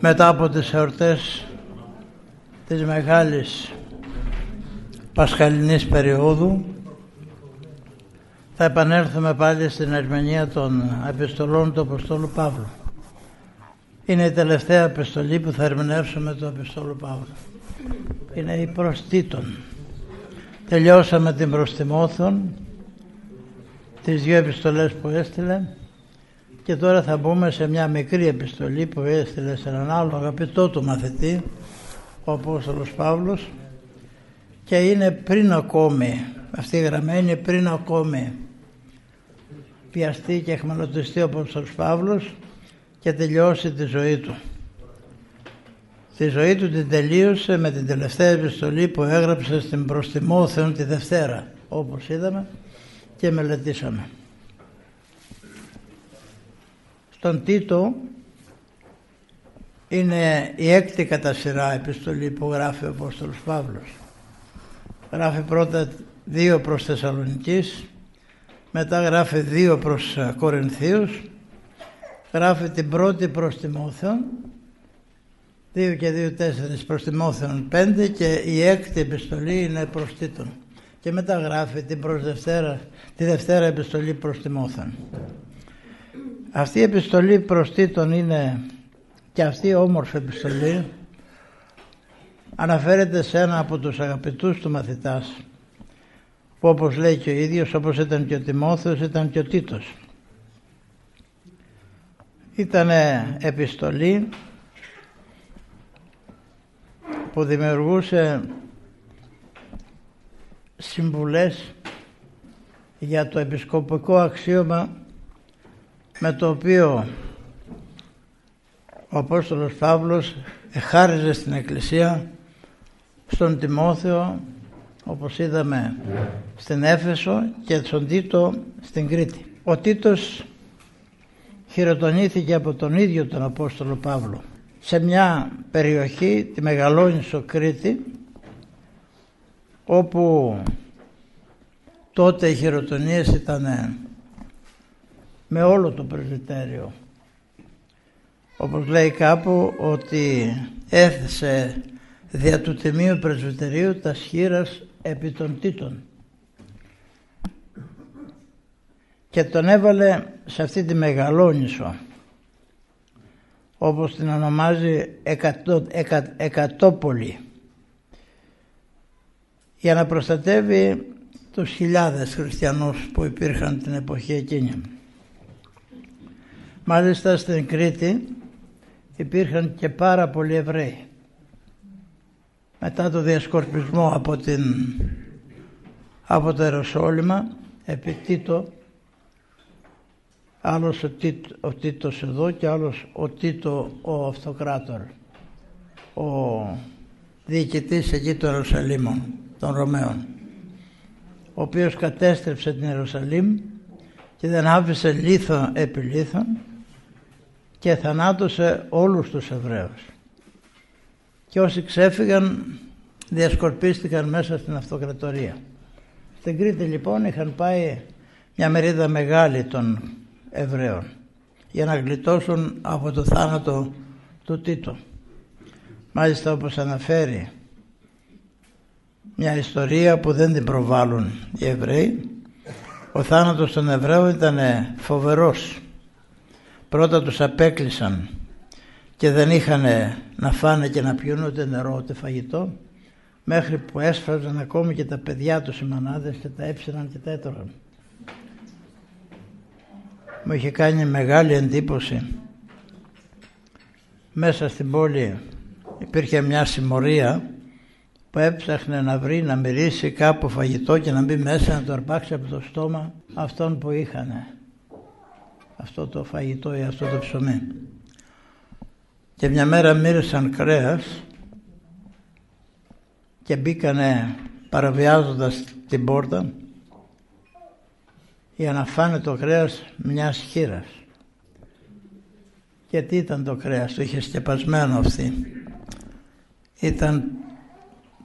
Μετά από τις εορτές της μεγάλης πασχαλινής περίοδου θα επανέλθουμε πάλι στην ερμηνεία των επιστολών του Αποστόλου Παύλου. Είναι η τελευταία επιστολή που θα ερμηνεύσουμε του Αποστόλου Παύλου. Είναι η προς Τίτον. Τελειώσαμε την προς Τιμόθεον, τις δύο επιστολές που έστειλε, και τώρα θα μπούμε σε μια μικρή επιστολή που έστειλε σε έναν άλλο αγαπητό του μαθητή, ο Απόστολος Παύλος, και είναι πριν ακόμη, αυτή η γραμμένη πριν ακόμη πιαστεί και εχμαλωτιστεί ο Απόστολος Παύλος και τελειώσει τη ζωή του. Τη ζωή του την τελείωσε με την τελευταία επιστολή που έγραψε στην προς Τιμόθεον τη Δευτέρα, όπως είδαμε και μελετήσαμε. Στον Τίτο είναι η έκτη κατά σειρά επιστολή που γράφει ο Απόστολος Παύλος. Γράφει πρώτα 2 προς Θεσσαλονικείς, μετά γράφει 2 προς Κορινθίους, γράφει την πρώτη προς Τιμόθεον, 2 και 2 4 προς Τιμόθεον 5, και η έκτη επιστολή είναι προς Τίτον, και μετά γράφει τη Δευτέρα επιστολή προς Τιμόθεον. Αυτή η επιστολή προς Τίτον είναι και αυτή η όμορφη επιστολή. Αναφέρεται σε ένα από τους αγαπητούς του μαθητάς, που όπως λέει και ο ίδιος, όπως ήταν και ο Τιμόθεος, ήταν και ο Τίτος. Ήτανε επιστολή που δημιουργούσε συμβουλές για το επισκοπικό αξίωμα με το οποίο ο Απόστολος Παύλος εχάριζε στην Εκκλησία, στον Τιμόθεο, όπως είδαμε, στην Έφεσο, και στον Τίτο στην Κρήτη. Ο Τίτος χειροτονήθηκε από τον ίδιο τον Απόστολο Παύλο σε μια περιοχή, τη Μεγαλόνισσο Κρήτη, όπου τότε οι χειροτονίες ήταν με όλο το πρεσβυτέριο. Όπως λέει κάπου, ότι έθεσε δια του τιμίου πρεσβυτερίου τα σχήρας επί των Τίτων, και τον έβαλε σε αυτή τη Μεγαλόνισσο, όπως την ονομάζει Εκατόπολη, για να προστατεύει τους χιλιάδες χριστιανούς που υπήρχαν την εποχή εκείνη. Μάλιστα στην Κρήτη υπήρχαν και πάρα πολλοί Εβραίοι. Μετά το διασκορπισμό από το Ιεροσόλυμα επί Τίτο, άλλος ο Τίτος εδώ και άλλος ο Τίτο ο Αυτοκράτορ, ο διοικητής εκεί του Ιερουσαλήμων, των Ρωμαίων, ο οποίος κατέστρεψε την Ιερουσαλήμ και δεν άφησε λίθο επί λίθων και θανάτωσε όλους τους Εβραίους. Και όσοι ξέφυγαν διασκορπίστηκαν μέσα στην αυτοκρατορία. Στην Κρήτη λοιπόν είχαν πάει μια μερίδα μεγάλη των Εβραίων για να γλιτώσουν από το θάνατο του Τίτο. Μάλιστα, όπως αναφέρει μια ιστορία που δεν την προβάλλουν οι Εβραίοι, ο θάνατος των Εβραίων ήταν φοβερός. Πρώτα τους απέκλεισαν και δεν είχαν να φάνε και να πιούν ούτε νερό ούτε φαγητό, μέχρι που έσφαζαν ακόμη και τα παιδιά τους οι μανάδες και τα έψιναν και τα έτρωγαν. Μου είχε κάνει μεγάλη εντύπωση. Μέσα στην πόλη υπήρχε μια συμμορία που έψαχνε να βρει, να μυρίσει κάπου φαγητό και να μπει μέσα, να το αρπάξει από το στόμα αυτόν που είχανε αυτό το φαγητό ή αυτό το ψωμί. Και μια μέρα μύρισαν κρέας και μπήκανε παραβιάζοντας την πόρτα για να φάνε το κρέας μιας χήρας. Και τι ήταν το κρέας? Το είχε σκεπασμένο αυτή. Ήταν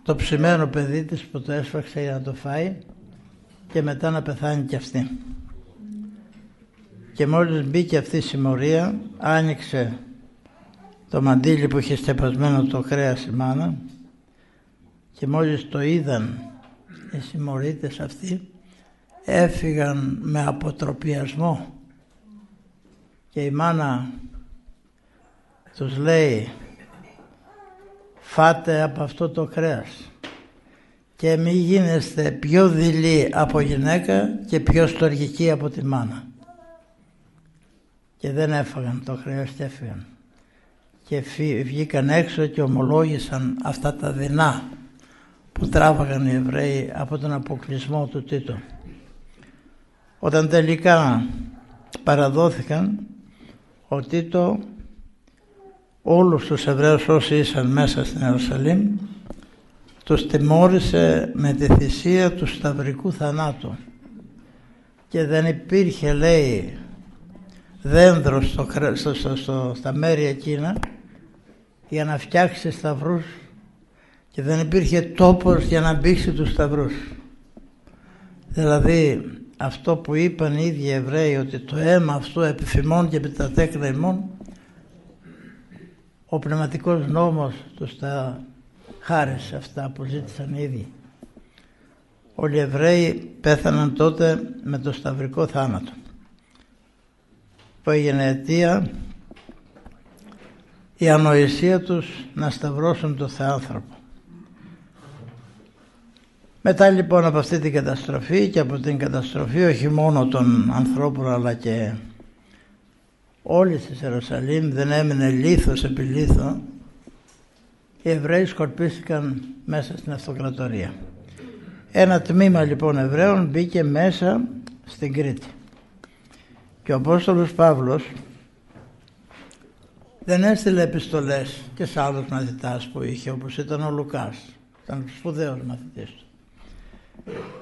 το ψημένο παιδί της που το έσφαξε για να το φάει και μετά να πεθάνει κι αυτή. Και μόλις μπήκε αυτή η συμμορία, άνοιξε το μαντίλι που είχε στεπασμένο το κρέας η μάνα, και μόλις το είδαν οι συμμορίτες αυτοί, έφυγαν με αποτροπιασμό, και η μάνα τους λέει: φάτε από αυτό το κρέας και μη γίνεστε πιο δειλοί από γυναίκα και πιο στοργικοί από τη μάνα. Και δεν έφαγαν το κρέας και έφυγαν, και βγήκαν έξω και ομολόγησαν αυτά τα δεινά που τράβαγαν οι Εβραίοι από τον αποκλεισμό του Τίτο. Όταν τελικά παραδόθηκαν, ο Τίτο όλους τους Εβραίους όσοι ήσαν μέσα στην Ιερουσαλήμ τους τιμώρησε με τη θυσία του σταυρικού θανάτου, και δεν υπήρχε, λέει, δένδρο στα μέρη εκείνα για να φτιάξει σταυρούς, και δεν υπήρχε τόπος για να μπήξει τους σταυρούς. Δηλαδή αυτό που είπαν οι ίδιοι Εβραίοι, ότι το αίμα αυτού επιφημών και επί τα τέκνα ημών, ο πνευματικός νόμος τους τα χάρισε αυτά που ζήτησαν οι ίδιοι. Όλοι οι Εβραίοι πέθαναν τότε με το σταυρικό θάνατο, που έγινε αιτία η ανοησία τους να σταυρώσουν το Θεάνθρωπο. Μετά λοιπόν από αυτή την καταστροφή, και από την καταστροφή όχι μόνο των ανθρώπων αλλά και όλης της Ιερουσαλήμ, δεν έμεινε λίθος επί λίθο, οι Εβραίοι σκορπίστηκαν μέσα στην αυτοκρατορία. Ένα τμήμα λοιπόν Εβραίων μπήκε μέσα στην Κρήτη, και ο Απόστολος Παύλος δεν έστειλε επιστολές και σε άλλους μαθητάς που είχε, όπως ήταν ο Λουκάς, ήταν σπουδαίος μαθητής του.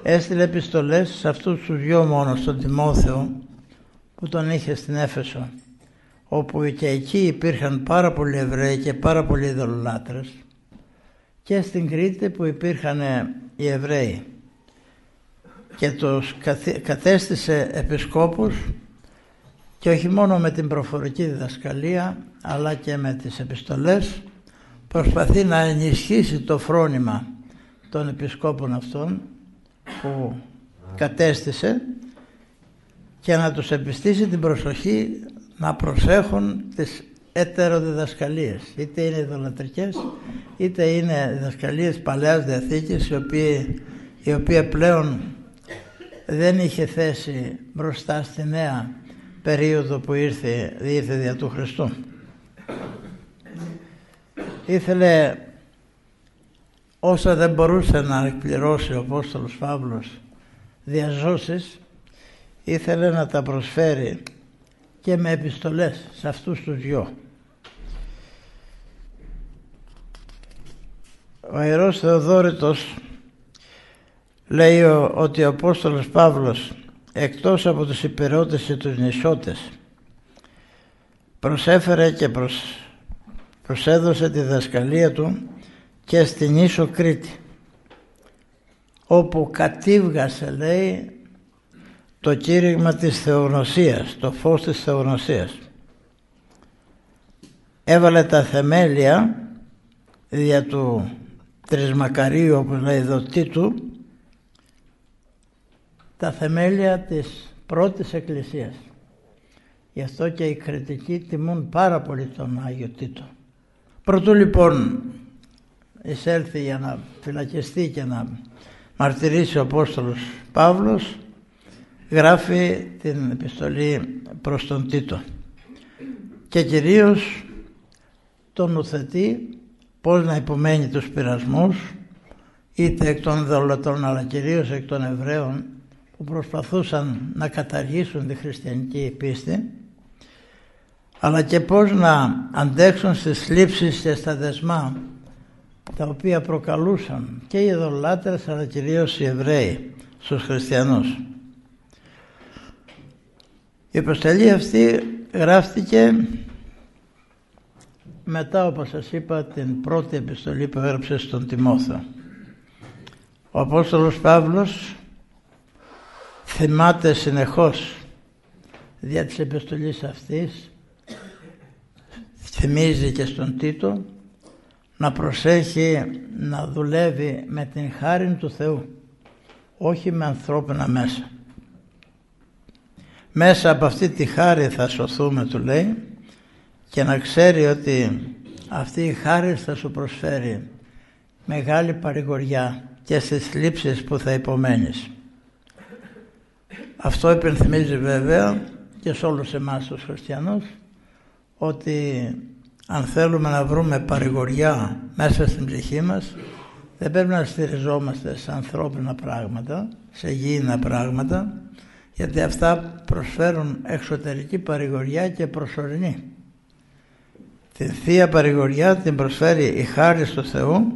Έστειλε επιστολές σε αυτούς τους δυο μόνο, στον Τιμόθεο που τον είχε στην Έφεσο, όπου και εκεί υπήρχαν πάρα πολλοί Εβραίοι και πάρα πολλοί ειδωλολάτρες, και στην Κρήτη που υπήρχαν οι Εβραίοι, και τους κατέστησε επισκόπους, και όχι μόνο με την προφορική διδασκαλία αλλά και με τις επιστολές προσπαθεί να ενισχύσει το φρόνημα των επισκόπων αυτών που κατέστησε, και να τους επιστήσει την προσοχή να προσέχουν τις ετεροδιδασκαλίες, είτε είναι ειδωλατρικές είτε είναι διδασκαλίες Παλαιάς Διαθήκης, η οποία πλέον δεν είχε θέση μπροστά στη νέα περίοδο που ήρθε δια του Χριστού. Ήθελε όσα δεν μπορούσε να εκπληρώσει ο Απόστολος Παύλος διαζώσεις, ήθελε να τα προσφέρει και με επιστολές σε αυτούς τους δυο. Ο Ιερός Θεοδόρητος λέει ότι ο Απόστολος Παύλος, εκτός από τους υπηρώτες και τους νησιώτες, προσέφερε και προσέδωσε τη διδασκαλία του και στην Ίσο Κρήτη, όπου κατήβγασε, λέει, το κήρυγμα της θεογνωσίας, το φως της θεογνωσίας. Έβαλε τα θεμέλια δια του Τρισμακαρίου, όπως λέει εδώ, Τίτου, τα θεμέλια της πρώτης εκκλησίας. Γι' αυτό και οι κριτικοί τιμούν πάρα πολύ τον Άγιο Τίτο. Προτού λοιπόν εισέλθει για να φυλακιστεί και να μαρτυρήσει ο Απόστολος Παύλος, γράφει την επιστολή προς τον Τίτο, και κυρίως τον νουθετεί πώς να υπομένει τους πειρασμούς, είτε εκ των ειδωλολατρών αλλά κυρίως εκ των Εβραίων που προσπαθούσαν να καταργήσουν τη χριστιανική πίστη, αλλά και πώς να αντέξουν στις θλίψεις και στα δεσμά τα οποία προκαλούσαν και οι ειδωλολάτρες αλλά κυρίως οι Εβραίοι στους χριστιανούς. Η επιστολή αυτή γράφτηκε μετά, όπως σας είπα, την πρώτη επιστολή που έγραψε στον Τιμόθεο. Ο Απόστολος Παύλος θυμάται συνεχώς δια της επιστολής αυτής, θυμίζει και στον Τίτο να προσέχει να δουλεύει με την χάρη του Θεού, όχι με ανθρώπινα μέσα. Μέσα από αυτή τη χάρη θα σωθούμε, του λέει, και να ξέρει ότι αυτή η χάρη θα σου προσφέρει μεγάλη παρηγοριά και στις θλίψεις που θα υπομένεις. Αυτό υπενθυμίζει βέβαια και σε όλους εμάς τους χριστιανούς, ότι αν θέλουμε να βρούμε παρηγοριά μέσα στην ψυχή μας, δεν πρέπει να στηριζόμαστε σε ανθρώπινα πράγματα, σε γήινα πράγματα, γιατί αυτά προσφέρουν εξωτερική παρηγοριά και προσωρινή. Την Θεία Παρηγοριά την προσφέρει η χάρις του Θεού,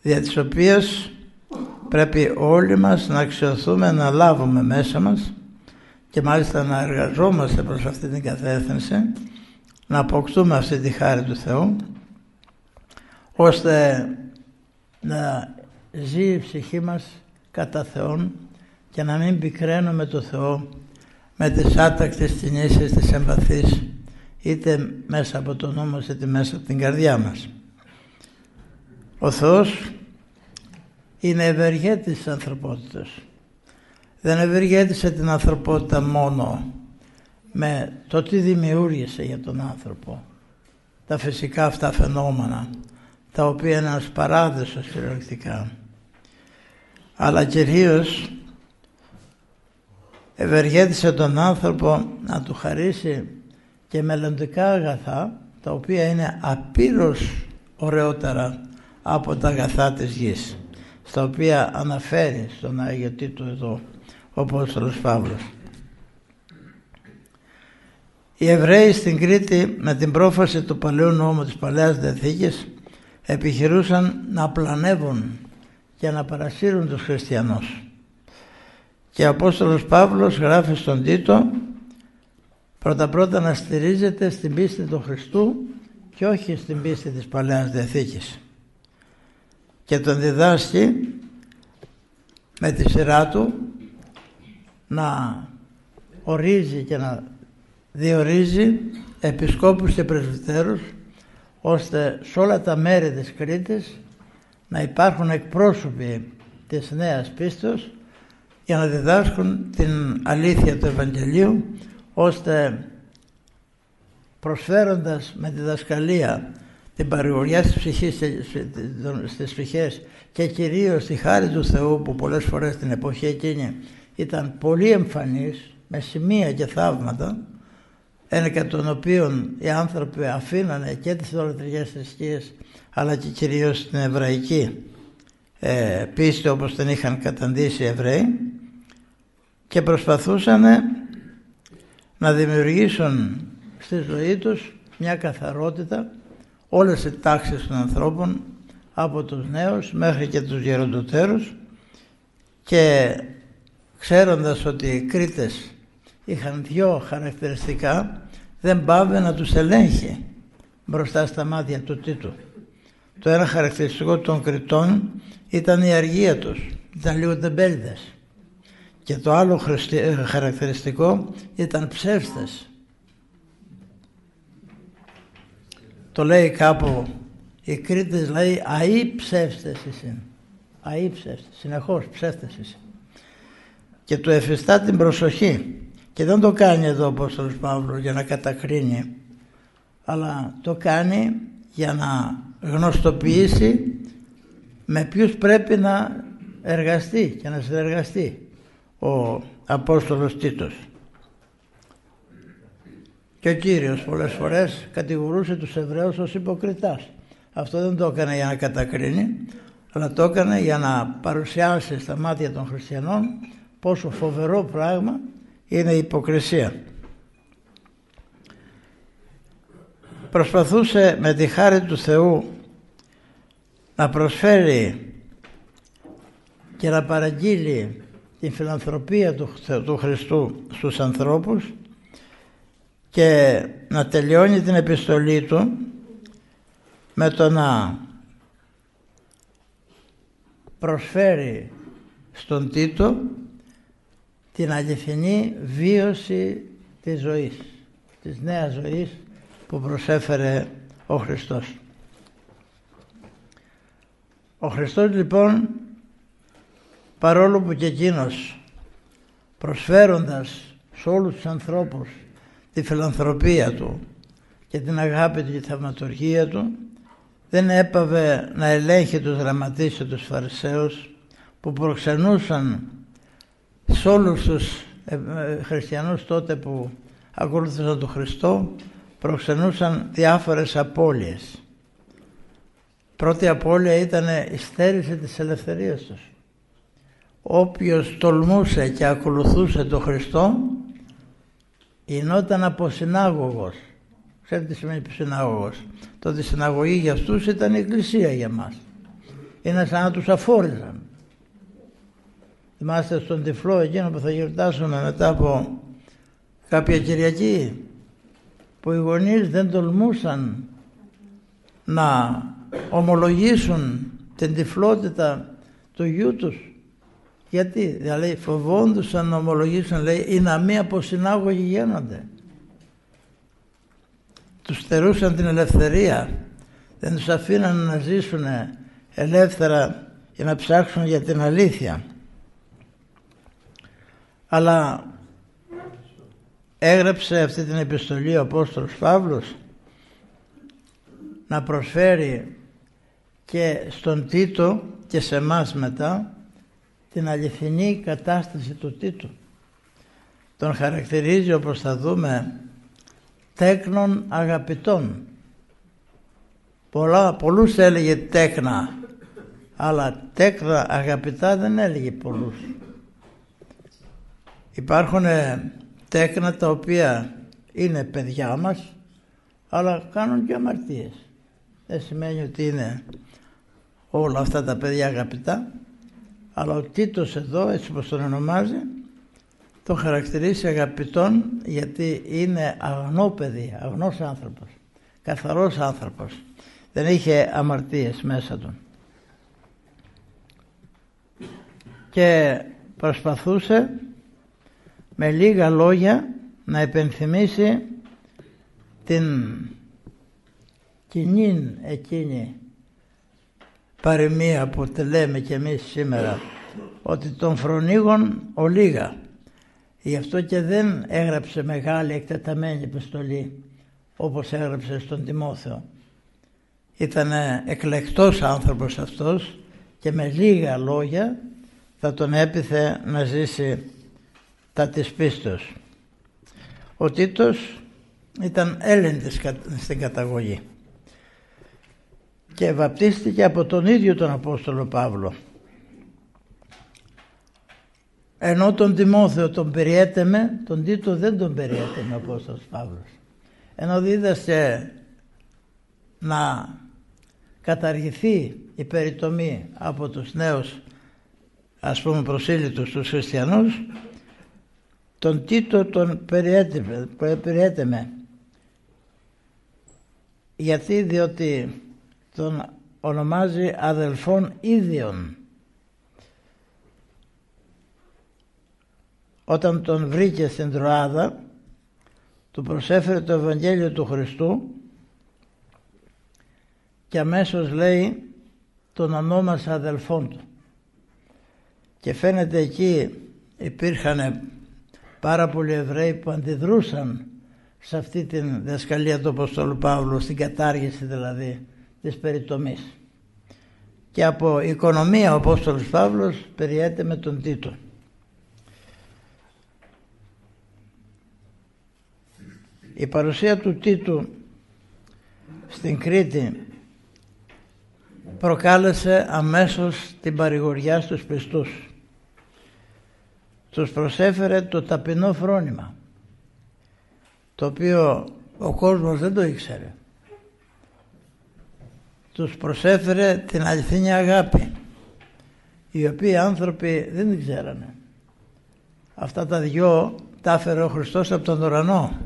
δια της οποίας πρέπει όλοι μας να αξιωθούμε, να λάβουμε μέσα μας και μάλιστα να εργαζόμαστε προς αυτή την κατεύθυνση, να αποκτούμε αυτή τη χάρη του Θεού, ώστε να ζει η ψυχή μας κατά Θεόν και να μην πικραίνουμε το Θεό με τις άτακτες κινήσεις της εμπαθής, είτε μέσα από το νου μας είτε μέσα από την καρδιά μας. Ο Θεός είναι ευεργέτης της ανθρωπότητας. Δεν ευεργέτησε την ανθρωπότητα μόνο με το τι δημιούργησε για τον άνθρωπο, τα φυσικά αυτά φαινόμενα, τα οποία είναι ένας παράδεισος κυριολεκτικά, αλλά κυρίως ευεργέτησε τον άνθρωπο να του χαρίσει και μελλοντικά αγαθά, τα οποία είναι απείρως ωραιότερα από τα αγαθά της γης, στα οποία αναφέρει στον Άγιο Τίτο εδώ ο Απόστολος Παύλος. Οι Εβραίοι στην Κρήτη, με την πρόφαση του Παλαιού Νόμου της Παλαιάς Διαθήκης, επιχειρούσαν να πλανεύουν και να παρασύρουν τους χριστιανούς. Και ο Απόστολος Παύλος γράφει στον Τίτο πρώτα να στηρίζεται στην πίστη του Χριστού και όχι στην πίστη της Παλαιάς Διαθήκης, και τον διδάσκει με τη σειρά του να ορίζει και να διορίζει επισκόπους και πρεσβυτέρους, ώστε σε όλα τα μέρη της Κρήτης να υπάρχουν εκπρόσωποι της νέας πίστεως για να διδάσκουν την αλήθεια του Ευαγγελίου, ώστε προσφέροντας με τη διδασκαλία την παρηγοριά της ψυχής στις ψυχές και κυρίως τη χάρη του Θεού, που πολλές φορές την εποχή εκείνη ήταν πολύ εμφανής με σημεία και θαύματα, ένεκα των οποίων οι άνθρωποι αφήνανε και τις ιδωλατρικές θρησκείες αλλά και κυρίως την εβραϊκή πίστη όπως την είχαν καταντήσει οι Εβραίοι, και προσπαθούσαν να δημιουργήσουν στη ζωή τους μια καθαρότητα, όλες οι τάξεις των ανθρώπων, από τους νέους μέχρι και τους γεροντοτέρους, και ξέροντας ότι οι Κρήτες είχαν δυο χαρακτηριστικά, δεν πάβε να τους ελέγχει μπροστά στα μάτια του Τίτου. Το ένα χαρακτηριστικό των Κρητών ήταν η αργία τους, ήταν λίγο τεμπέληδες, και το άλλο χαρακτηριστικό ήταν ψεύστες. Το λέει κάπου, οι Κρήτες λέει αεί ψεύστες εσύν, αεί ψεύστες, συνεχώς ψεύστες εσύν, και του εφιστά την προσοχή. Και δεν το κάνει εδώ ο Απόστολος Παύλος για να κατακρίνει, αλλά το κάνει για να γνωστοποιήσει με ποιους πρέπει να εργαστεί και να συνεργαστεί ο Απόστολος Τίτος. Και ο Κύριος πολλές φορές κατηγορούσε τους Εβραίους ως υποκριτάς. Αυτό δεν το έκανε για να κατακρίνει, αλλά το έκανε για να παρουσιάσει στα μάτια των χριστιανών πόσο φοβερό πράγμα είναι η υποκρισία. Προσπαθούσε με τη χάρη του Θεού να προσφέρει και να παραγγείλει την φιλανθρωπία του Χριστού στους ανθρώπους, και να τελειώνει την επιστολή του με το να προσφέρει στον Τίτο την αληθινή βίωση της ζωής, της νέας ζωής που προσέφερε ο Χριστός. Ο Χριστός λοιπόν, παρόλο που και εκείνος προσφέροντας σε όλους τους ανθρώπους τη φιλανθρωπία του και την αγάπη του και τη θαυματουργία του, δεν έπαβε να ελέγχει τους γραμματείς και τους φαρισαίους που προξενούσαν σε όλους τους χριστιανούς τότε που ακολούθησαν τον Χριστό, προξενούσαν διάφορες απώλειες. Πρώτη απώλεια ήταν η στέρηση της ελευθερίας τους. Όποιος τολμούσε και ακολουθούσε τον Χριστό γινόταν αποσυνάγωγος. Ξέρετε τι σημαίνει συνάγωγος? Το ότι η συναγωγή για αυτούς ήταν η εκκλησία για μας. Είναι σαν να τους αφόριζαν. Θυμάστε στον Τυφλό εκείνο που θα γιορτάσουμε μετά από κάποια Κυριακή, που οι γονείς δεν τολμούσαν να ομολογήσουν την τυφλότητα του γιού τους. Γιατί? Δηλαδή φοβόντουσαν να ομολογήσουν, λέει, ή να μη αποσυνάγωγοι γίνονται. Τους στερούσαν την ελευθερία, δεν τους αφήναν να ζήσουν ελεύθερα και να ψάξουν για την αλήθεια. Αλλά έγραψε αυτή την επιστολή ο Απόστολος Παύλος να προσφέρει και στον Τίτο και σε εμάς μετά την αληθινή κατάσταση του Τίτου. Τον χαρακτηρίζει, όπως θα δούμε, τέκνων αγαπητών. Πολλούς έλεγε τέκνα, αλλά τέκνα αγαπητά δεν έλεγε πολλούς. Υπάρχουν τέκνα τα οποία είναι παιδιά μας, αλλά κάνουν και αμαρτίες. Δεν σημαίνει ότι είναι όλα αυτά τα παιδιά αγαπητά, αλλά ο Τίτος εδώ, έτσι όπως τον ονομάζει, τον χαρακτηρίζει αγαπητόν, γιατί είναι αγνό παιδί, αγνός άνθρωπος, καθαρός άνθρωπος. Δεν είχε αμαρτίες μέσα του. Και προσπαθούσε με λίγα λόγια να επενθυμίσει την κοινή εκείνη παροιμία που τη λέμε και εμείς σήμερα, ότι των φρονίγων ολίγα. Γι' αυτό και δεν έγραψε μεγάλη εκτεταμένη επιστολή όπως έγραψε στον Τιμόθεο. Ήταν εκλεκτός άνθρωπος αυτός και με λίγα λόγια θα τον έπιθε να ζήσει τα της πίστεως. Ο Τίτος ήταν Έλληνης στην καταγωγή και βαπτίστηκε από τον ίδιο τον Απόστολο Παύλο. Ενώ τον Τιμόθεο τον περιέτεμε, τον Τίτο δεν τον περιέτεμε ο Απόστολος Παύλος. Ενώ δίδασε να καταργηθεί η περιτομή από τους νέους, ας πούμε, προσήλυτους τους χριστιανούς, τον Τίτο τον περιέτεμε. Γιατί? Διότι τον ονομάζει αδελφών ίδιων. Όταν τον βρήκε στην Τροάδα, του προσέφερε το Ευαγγέλιο του Χριστού και αμέσως, λέει, τον ονόμασε αδελφόν του. Και φαίνεται εκεί υπήρχαν πάρα πολλοί Εβραίοι που αντιδρούσαν σε αυτή την διδασκαλία του Αποστόλου Παύλου, στην κατάργηση δηλαδή της περιτομής. Και από οικονομία ο Απόστολος Παύλος περιέται με τον Τίτο. Η παρουσία του Τίτου στην Κρήτη προκάλεσε αμέσως την παρηγοριά στους πιστούς. Τους προσέφερε το ταπεινό φρόνημα, το οποίο ο κόσμος δεν το ήξερε. Τους προσέφερε την αληθινή αγάπη, οι οποίοι άνθρωποι δεν την ξέρανε. Αυτά τα δυο τα έφερε ο Χριστός από τον ουρανό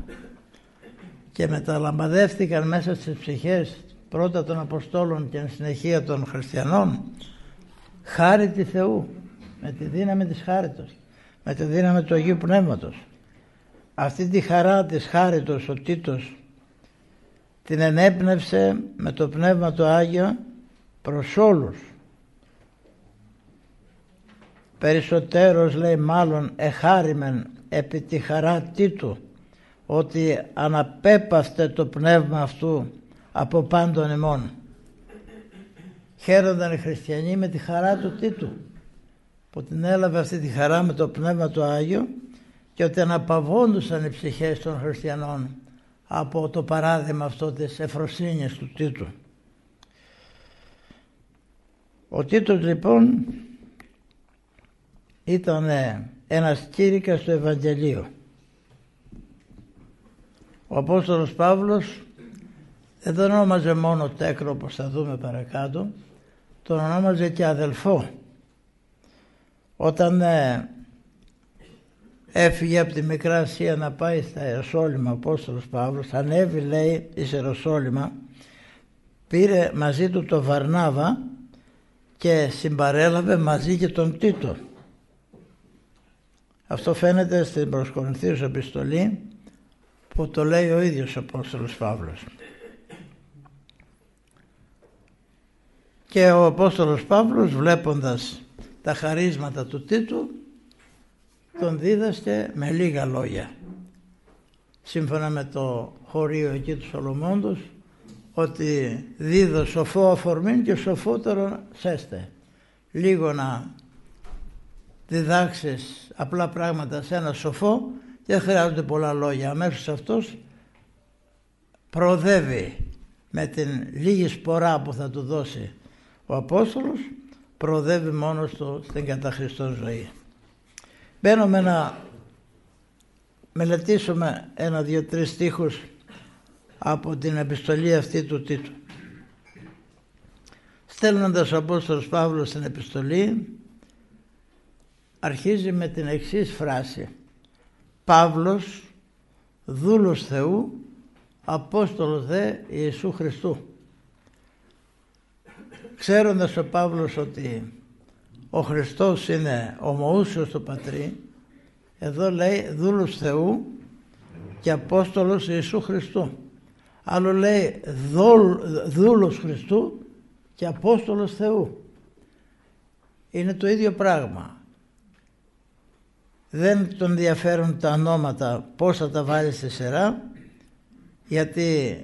και μεταλαμπαδεύτηκαν μέσα στις ψυχές πρώτα των Αποστόλων και εν συνεχεία των χριστιανών, χάρη του Θεού, με τη δύναμη της χάριτος, με τη δύναμη του Αγίου Πνεύματος. Αυτή τη χαρά της χάριτος ο Τίτος την ενέπνευσε με το Πνεύμα το Άγιο προς όλους. Περισσότερος, λέει, μάλλον εχάριμεν επί τη χαρά Τίτου, ότι αναπέπαυτε το πνεύμα αυτού από πάντων ημών. Χαίρονταν οι χριστιανοί με τη χαρά του Τίτου, που την έλαβε αυτή τη χαρά με το Πνεύμα του Άγιο, και ότι αναπαυόντουσαν οι ψυχές των χριστιανών από το παράδειγμα αυτό της ευφροσύνης του Τίτου. Ο Τίτος λοιπόν ήταν ένας κήρυκας του Ευαγγελίου. Ο Απόστολος Παύλος δεν τον ονόμαζε μόνο τέκρο, όπως θα δούμε παρακάτω, τον ονόμαζε και αδελφό. Όταν έφυγε από τη Μικρά Ασία να πάει στα Ιεροσόλυμα ο Απόστολος Παύλος, ανέβη, λέει, εις Ιεροσόλυμα, πήρε μαζί του τον Βαρνάβα και συμπαρέλαβε μαζί και τον Τίτο. Αυτό φαίνεται στην προς Κορινθίους επιστολή, που το λέει ο ίδιος ο Απόστολος Παύλος. Και ο Απόστολος Παύλος, βλέποντας τα χαρίσματα του Τίτου, τον δίδασκε με λίγα λόγια, σύμφωνα με το χωρίο εκεί του Σολομώντος, ότι δίδω σοφό αφορμήν και σοφότερο σέστε. Λίγο να διδάξεις απλά πράγματα σε ένα σοφό, δεν χρειάζονται πολλά λόγια. Αμέσως αυτός προοδεύει με την λίγη σπορά που θα του δώσει ο Απόστολος, προοδεύει μόνος του στην κατά Χριστόν ζωή. Μπαίνουμε να μελετήσουμε 1, 2, 3 στίχους από την επιστολή αυτή του Τίτου. Στέλνοντας ο Απόστολος Παύλος στην επιστολή, αρχίζει με την εξής φράση: Παύλος, δούλος Θεού, Απόστολος δε Ιησού Χριστού. Ξέροντας ο Παύλος ότι ο Χριστός είναι ομοούσιος του Πατρί, εδώ λέει δούλος Θεού και Απόστολος Ιησού Χριστού. Άλλο λέει δούλος Χριστού και Απόστολος Θεού. Είναι το ίδιο πράγμα. Δεν τον ενδιαφέρουν τα ονόματα, πώς θα τα βάλει στη σειρά, γιατί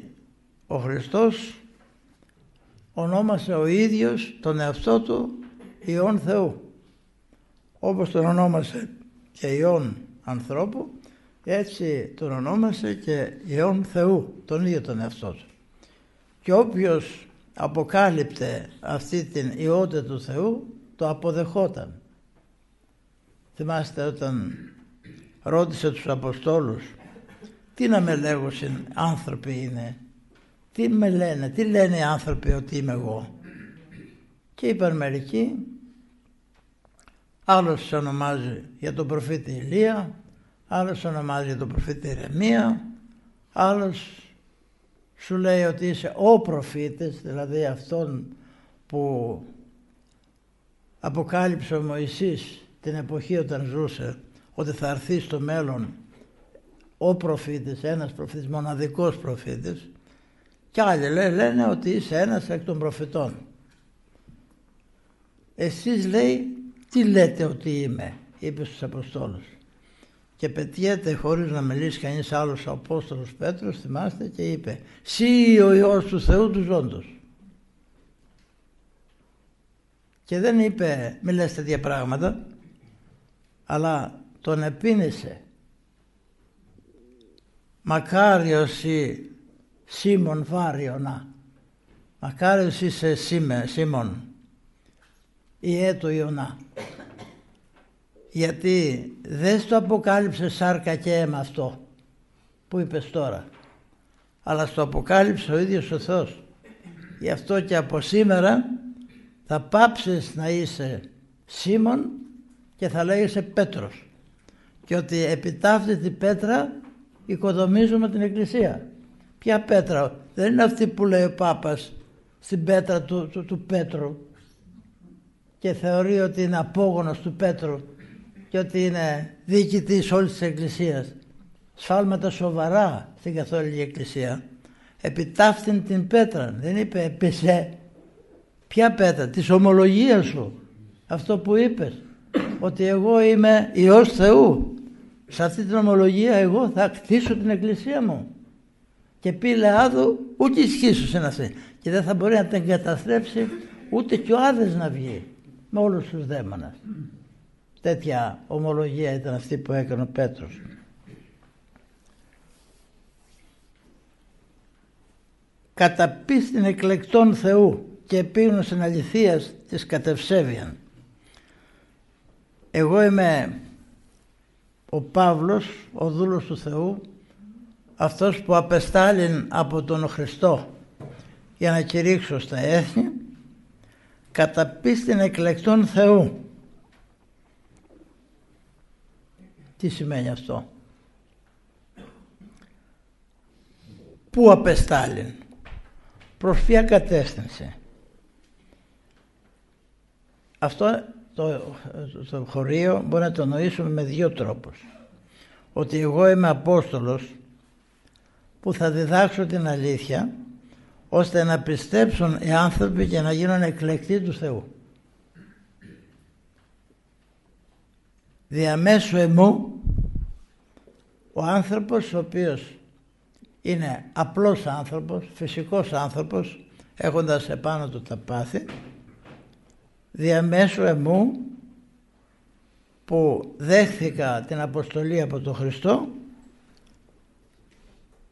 ο Χριστός ονόμασε ο ίδιος τον εαυτό του Υιόν Θεού. Όπως τον ονόμασε και Υιόν ανθρώπου, έτσι τον ονόμασε και Υιόν Θεού, τον ίδιο τον εαυτό του. Και όποιος αποκάλυπτε αυτή την ιότητα του Θεού, το αποδεχόταν. Θυμάστε όταν ρώτησε τους Αποστόλους, τι να με λέγωσιν άνθρωποι είναι, τι με λένε, τι λένε οι άνθρωποι ότι είμαι εγώ? Και είπαν μερικοί, άλλος σε ονομάζει για τον προφήτη Ηλία, άλλος σε ονομάζει για τον προφήτη Ιρεμία, άλλος σου λέει ότι είσαι ο προφήτης, δηλαδή αυτόν που αποκάλυψε ο Μωυσής την εποχή όταν ζούσε, ότι θα έρθει στο μέλλον ο προφήτης, ένας προφήτης, μοναδικός προφήτης, και άλλοι λένε ότι είσαι ένας εκ των προφητών. Εσείς, λέει, τι λέτε ότι είμαι? Είπε στους Αποστόλους. Και πετιέται χωρίς να μιλήσει κανείς άλλος ο Απόστολος Πέτρος, θυμάστε, και είπε, «Συ ο Υιός του Θεού του ζώντος». Και δεν είπε μη λες τέτοια πράγματα, αλλά τον επίνησε. «Μακάριος η Σίμων Βάριωνα, μακάριος είσαι Σίμων, Ιε του Ιωνά». Γιατί δεν στο αποκάλυψε σάρκα και αίμα αυτό που είπες τώρα, αλλά στο αποκάλυψε ο ίδιος ο Θεός. Γι' αυτό και από σήμερα θα πάψεις να είσαι Σίμων και θα λέγεσαι Πέτρος, και ότι επί ταύτη την πέτρα οικοδομίζουμε την Εκκλησία. Ποια πέτρα? Δεν είναι αυτή που λέει ο Πάπας στην πέτρα του Πέτρου και θεωρεί ότι είναι απόγονος του Πέτρου και ότι είναι διοικητής όλης της Εκκλησίας. Σφάλματα σοβαρά στην Καθολική Εκκλησία. επιτάφτην την πέτρα. Δεν είπε επισέ. Ποια πέτρα? Της ομολογίας σου. Αυτό που είπες, ότι εγώ είμαι Υιός Θεού. Σε αυτή την ομολογία εγώ θα κτίσω την εκκλησία μου. Και πει Λεάδου, ούτε ισχύσου να αυτή. Και δεν θα μπορεί να την καταστρέψει ούτε και ο Άδες να βγει με όλους τους δαίμονες. Τέτοια ομολογία ήταν αυτή που έκανε ο Πέτρος. Κατά πίστην εκλεκτών Θεού και επίγνωσιν αληθείας της κατευσέβιαν. Εγώ είμαι ο Παύλος, ο δούλος του Θεού, αυτός που απεστάλην από τον Χριστό για να κηρύξω στα έθνη, κατά πίστην εκλεκτών Θεού. Τι σημαίνει αυτό? Πού απεστάλην? Προς ποια κατεύθυνση? Αυτό το χωρίο μπορεί να το νοήσουμε με δύο τρόπους. Ότι εγώ είμαι Απόστολος που θα διδάξω την αλήθεια ώστε να πιστέψουν οι άνθρωποι και να γίνουν εκλεκτοί του Θεού. Διαμέσου εμού ο άνθρωπος ο οποίος είναι απλός άνθρωπος, φυσικός άνθρωπος, έχοντας επάνω του τα πάθη, διαμέσου εμού που δέχθηκα την αποστολή από τον Χριστό,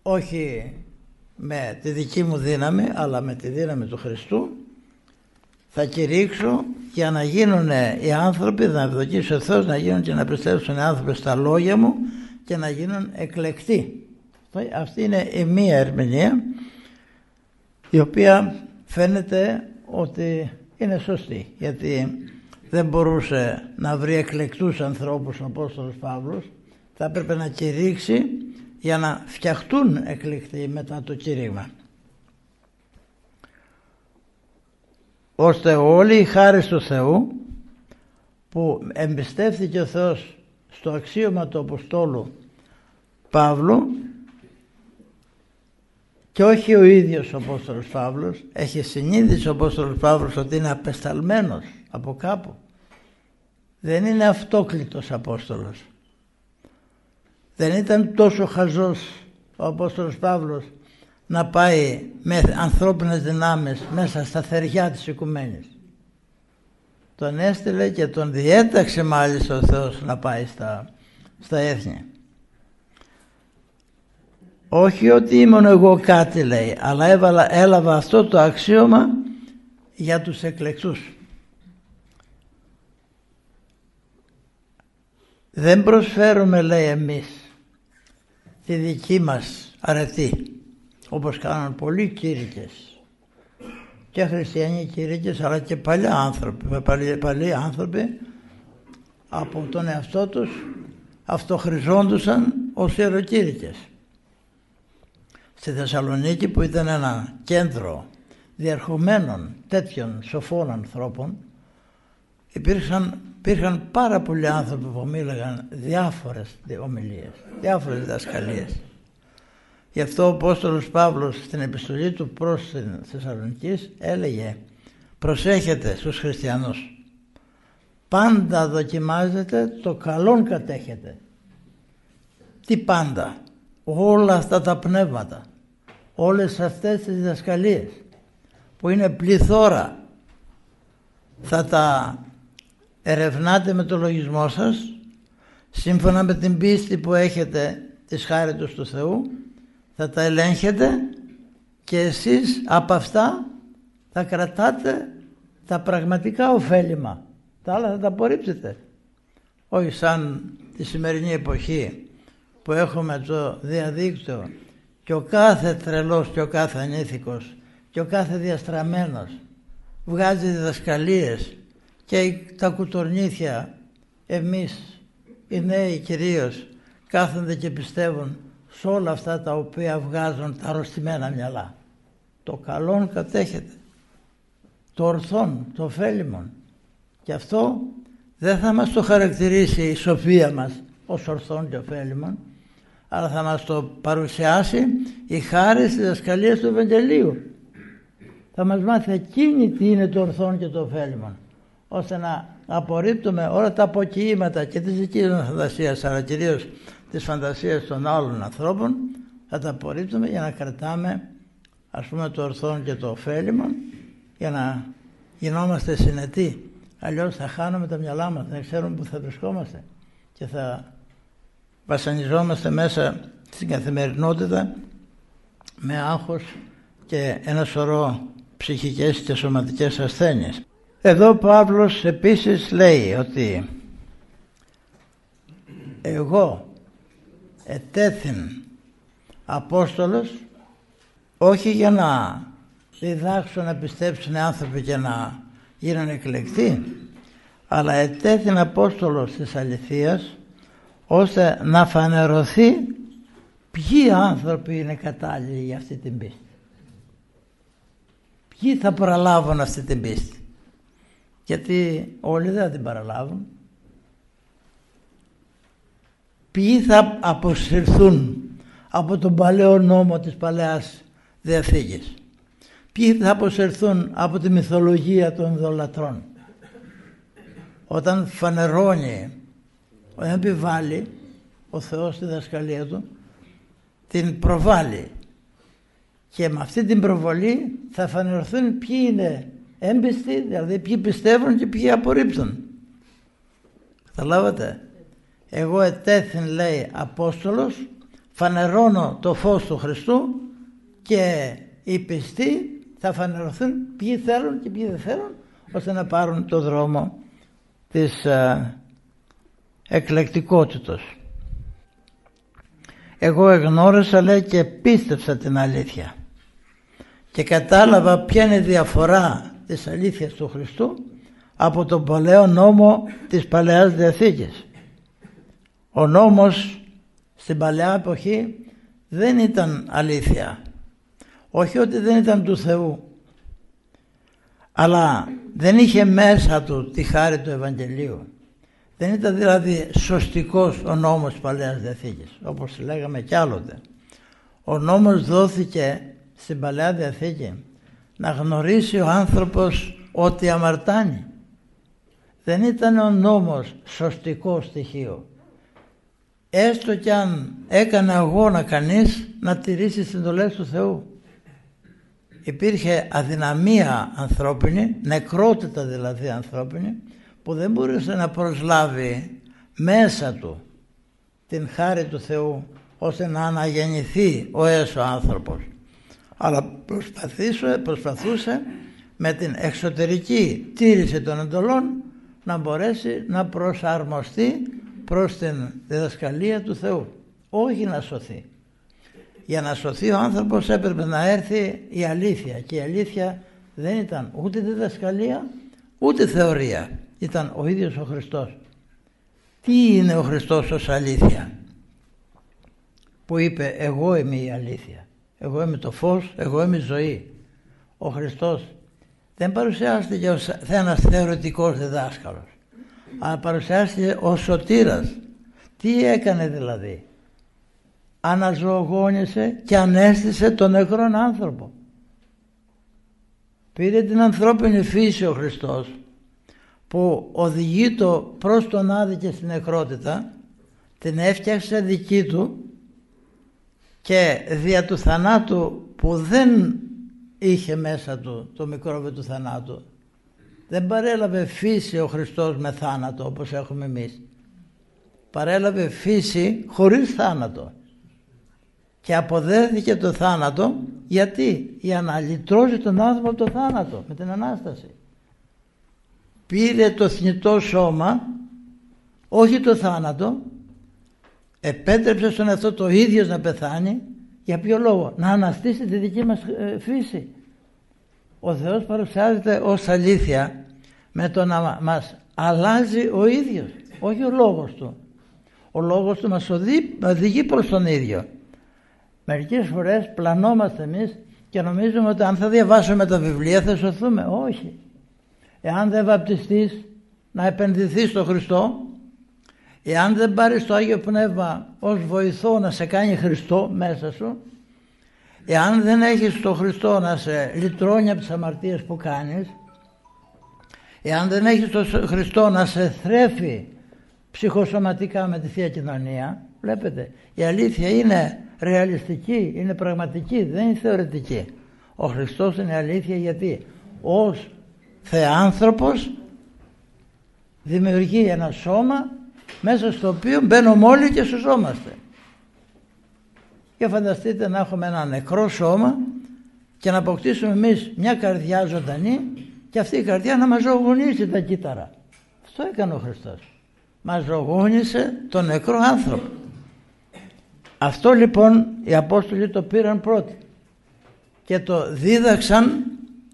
όχι με τη δική μου δύναμη αλλά με τη δύναμη του Χριστού, θα κηρύξω για να γίνουν οι άνθρωποι, να ευδοκίσει ο Θεός να γίνουν και να πιστέψουν οι άνθρωποι στα λόγια μου και να γίνουν εκλεκτοί. Αυτή είναι η μία ερμηνεία, η οποία φαίνεται ότι είναι σωστή, γιατί δεν μπορούσε να βρει εκλεκτούς ανθρώπους ο Απόστολος Παύλος, θα έπρεπε να κηρύξει για να φτιαχτούν εκλεκτοί μετά το κήρυγμα. Ώστε όλοι οι χάρις του Θεού που εμπιστεύθηκε ο Θεός στο αξίωμα του Αποστόλου Παύλου, και όχι ο ίδιος ο Απόστολος Παύλος, έχει συνείδηση ο Απόστολος Παύλος ότι είναι απεσταλμένος από κάπου. Δεν είναι αυτόκλητος Απόστολος. Δεν ήταν τόσο χαζός ο Απόστολος Παύλος να πάει με ανθρώπινες δυνάμεις μέσα στα θεριά της οικουμένης. Τον έστειλε και τον διέταξε μάλιστα ο Θεός να πάει στα έθνη. Όχι ότι ήμουν εγώ κάτι, λέει, αλλά έλαβα αυτό το αξίωμα για τους εκλεκτούς. Δεν προσφέρουμε, λέει, εμείς τη δική μας αρετή, όπως κάνουν πολλοί κήρυκες, και χριστιανοί κήρυκες, αλλά και παλιοί άνθρωποι από τον εαυτό τους αυτοχρηζόντουσαν ως ιεροκήρυκες. Στη Θεσσαλονίκη, που ήταν ένα κέντρο διερχομένων τέτοιων σοφών ανθρώπων, υπήρχαν πάρα πολλοί άνθρωποι που μίλαγαν διάφορες ομιλίες, διάφορες διδασκαλίες. Γι' αυτό ο Απόστολος Παύλος στην επιστολή του προς την Θεσσαλονίκη έλεγε: προσέχετε στους χριστιανούς, πάντα δοκιμάζετε, το καλόν κατέχετε. Τι πάντα? Όλα αυτά τα πνεύματα, όλες αυτές τις διδασκαλίες που είναι πληθώρα, θα τα ερευνάτε με το λογισμό σας, σύμφωνα με την πίστη που έχετε της χάριτος του Θεού, θα τα ελέγχετε και εσείς από αυτά θα κρατάτε τα πραγματικά ωφέλιμα. Τα άλλα θα τα απορρίψετε. Όχι σαν τη σημερινή εποχή που έχουμε το διαδίκτυο και ο κάθε τρελός και ο κάθε ανήθικος και ο κάθε διαστραμμένος βγάζει διδασκαλίες και τα κουτορνίθια, εμείς οι νέοι κυρίως, κάθονται και πιστεύουν σε όλα αυτά τα οποία βγάζουν τα αρρωστημένα μυαλά. Το καλόν κατέχεται, το ορθόν, το ωφέλιμον, και αυτό δεν θα μας το χαρακτηρίσει η σοφία μας ως ορθόν και ωφέλιμον, αλλά θα μας το παρουσιάσει η χάρη της διδασκαλίας του Ευαγγελίου. Θα μας μάθει εκείνη τι είναι το ορθόν και το ωφέλιμον, ώστε να απορρίπτουμε όλα τα αποκοιήματα και της δικής μας φαντασίας, αλλά κυρίως της φαντασίας των άλλων ανθρώπων, θα τα απορρίπτουμε για να κρατάμε, ας πούμε, το ορθόν και το ωφέλιμον, για να γινόμαστε συνετοί. Αλλιώς θα χάνουμε τα μυαλά μας, δεν ξέρουμε που θα βρισκόμαστε και θα βασανιζόμαστε μέσα στην καθημερινότητα με άγχος και ένα σωρό ψυχικές και σωματικές ασθένειες. Εδώ ο Παύλος επίσης λέει ότι εγώ ετέθην Απόστολος όχι για να διδάξω να πιστέψουν άνθρωποι και να γίνουν εκλεκτοί, αλλά ετέθην Απόστολος της αληθείας, ώστε να φανερωθεί ποιοι άνθρωποι είναι κατάλληλοι για αυτή την πίστη. Ποιοι θα παραλάβουν αυτή την πίστη. Γιατί όλοι δεν την παραλάβουν. Ποιοι θα αποσυρθούν από τον παλαιό νόμο της Παλαιάς Διαθήκης. Ποιοι θα αποσυρθούν από τη μυθολογία των ειδωλατρών. Όταν φανερώνει, όταν επιβάλλει ο Θεός τη διδασκαλία του, την προβάλλει. Και με αυτή την προβολή θα φανερωθούν ποιοι είναι έμπιστοι, δηλαδή ποιοι πιστεύουν και ποιοι απορρίπτουν. Καταλάβατε. Εγώ ετέθην, λέει, Απόστολος, φανερώνω το φως του Χριστού και οι πιστοί θα φανερωθούν ποιοι θέλουν και ποιοι δεν θέλουν, ώστε να πάρουν το δρόμο της εκλεκτικότητας. Εγώ εγνώρισα, λέει, και πίστεψα την αλήθεια και κατάλαβα ποια είναι η διαφορά της αλήθειας του Χριστού από τον παλαιό νόμο της Παλαιάς Διαθήκης. Ο νόμος στην παλαιά εποχή δεν ήταν αλήθεια. Όχι ότι δεν ήταν του Θεού, αλλά δεν είχε μέσα του τη χάρη του Ευαγγελίου. Δεν ήταν δηλαδή σωστικός ο νόμος της Παλαιάς Διαθήκης, όπως λέγαμε κι άλλοτε. Ο νόμος δόθηκε στην Παλαιά Διαθήκη να γνωρίσει ο άνθρωπος ότι αμαρτάνει. Δεν ήταν ο νόμος σωστικό στοιχείο. Έστω κι αν έκανε αγώνα κανείς να τηρήσει τις εντολές του Θεού. Υπήρχε αδυναμία ανθρώπινη, νεκρότητα δηλαδή ανθρώπινη, που δεν μπορούσε να προσλάβει μέσα του την χάρη του Θεού ώστε να αναγεννηθεί ο έσω άνθρωπος. Αλλά προσπαθούσε με την εξωτερική τήρηση των εντολών να μπορέσει να προσαρμοστεί προς την διδασκαλία του Θεού, όχι να σωθεί. Για να σωθεί ο άνθρωπος έπρεπε να έρθει η αλήθεια, και η αλήθεια δεν ήταν ούτε διδασκαλία ούτε θεωρία, ήταν ο ίδιος ο Χριστός. Τι είναι ο Χριστός ως αλήθεια? Που είπε εγώ είμαι η αλήθεια, εγώ είμαι το φως, εγώ είμαι η ζωή. Ο Χριστός δεν παρουσιάστηκε ως ένας θεωρητικός διδάσκαλος, αλλά παρουσιάστηκε ως σωτήρας. Τι έκανε δηλαδή? Αναζωογόνησε και ανέστησε τον νεκρόν άνθρωπο. Πήρε την ανθρώπινη φύση ο Χριστός, που οδηγεί το προς τον άδη και στην νεκρότητα, την έφτιαξε δική του και δια του θανάτου που δεν είχε μέσα του το μικρόβιο του θανάτου, δεν παρέλαβε φύση ο Χριστός με θάνατο όπως έχουμε εμείς. Παρέλαβε φύση χωρίς θάνατο και αποδέχθηκε το θάνατο. Γιατί? Για να λυτρώσει τον άνθρωπο από το θάνατο με την Ανάσταση. Πήρε το θνητό σώμα, όχι το θάνατο, επέτρεψε στον εαυτό το ίδιος να πεθάνει. Για ποιο λόγο? Να αναστήσει τη δική μας φύση. Ο Θεός παρουσιάζεται ως αλήθεια με το να μας αλλάζει ο ίδιος, όχι ο λόγος του. Ο λόγος του μας οδηγεί προς τον ίδιο. Μερικές φορές πλανόμαστε εμείς και νομίζουμε ότι αν θα διαβάσουμε τα βιβλία θα σωθούμε. Όχι. Εάν δεν βαπτιστείς, να επενδυθείς στο Χριστό Εάν δεν πάρεις το Άγιο Πνεύμα ως βοηθό να σε κάνει Χριστό μέσα σου, εάν δεν έχεις το Χριστό να σε λυτρώνει από τις αμαρτίες που κάνεις, εάν δεν έχεις τον Χριστό να σε θρέφει ψυχοσωματικά με τη Θεία Κοινωνία, βλέπετε, η αλήθεια είναι ρεαλιστική, είναι πραγματική, δεν είναι θεωρητική. Ο Χριστός είναι αλήθεια γιατί ως Θεάνθρωπος δημιουργεί ένα σώμα μέσα στο οποίο μπαίνουμε όλοι και σωζόμαστε. Και φανταστείτε να έχουμε ένα νεκρό σώμα και να αποκτήσουμε εμείς μια καρδιά ζωντανή και αυτή η καρδιά να μας ζωγονίσει τα κύτταρα. Αυτό έκανε ο Χριστός. Μας ζωγόνισε τον νεκρό άνθρωπο. Αυτό λοιπόν οι Απόστολοι το πήραν πρώτοι και το δίδαξαν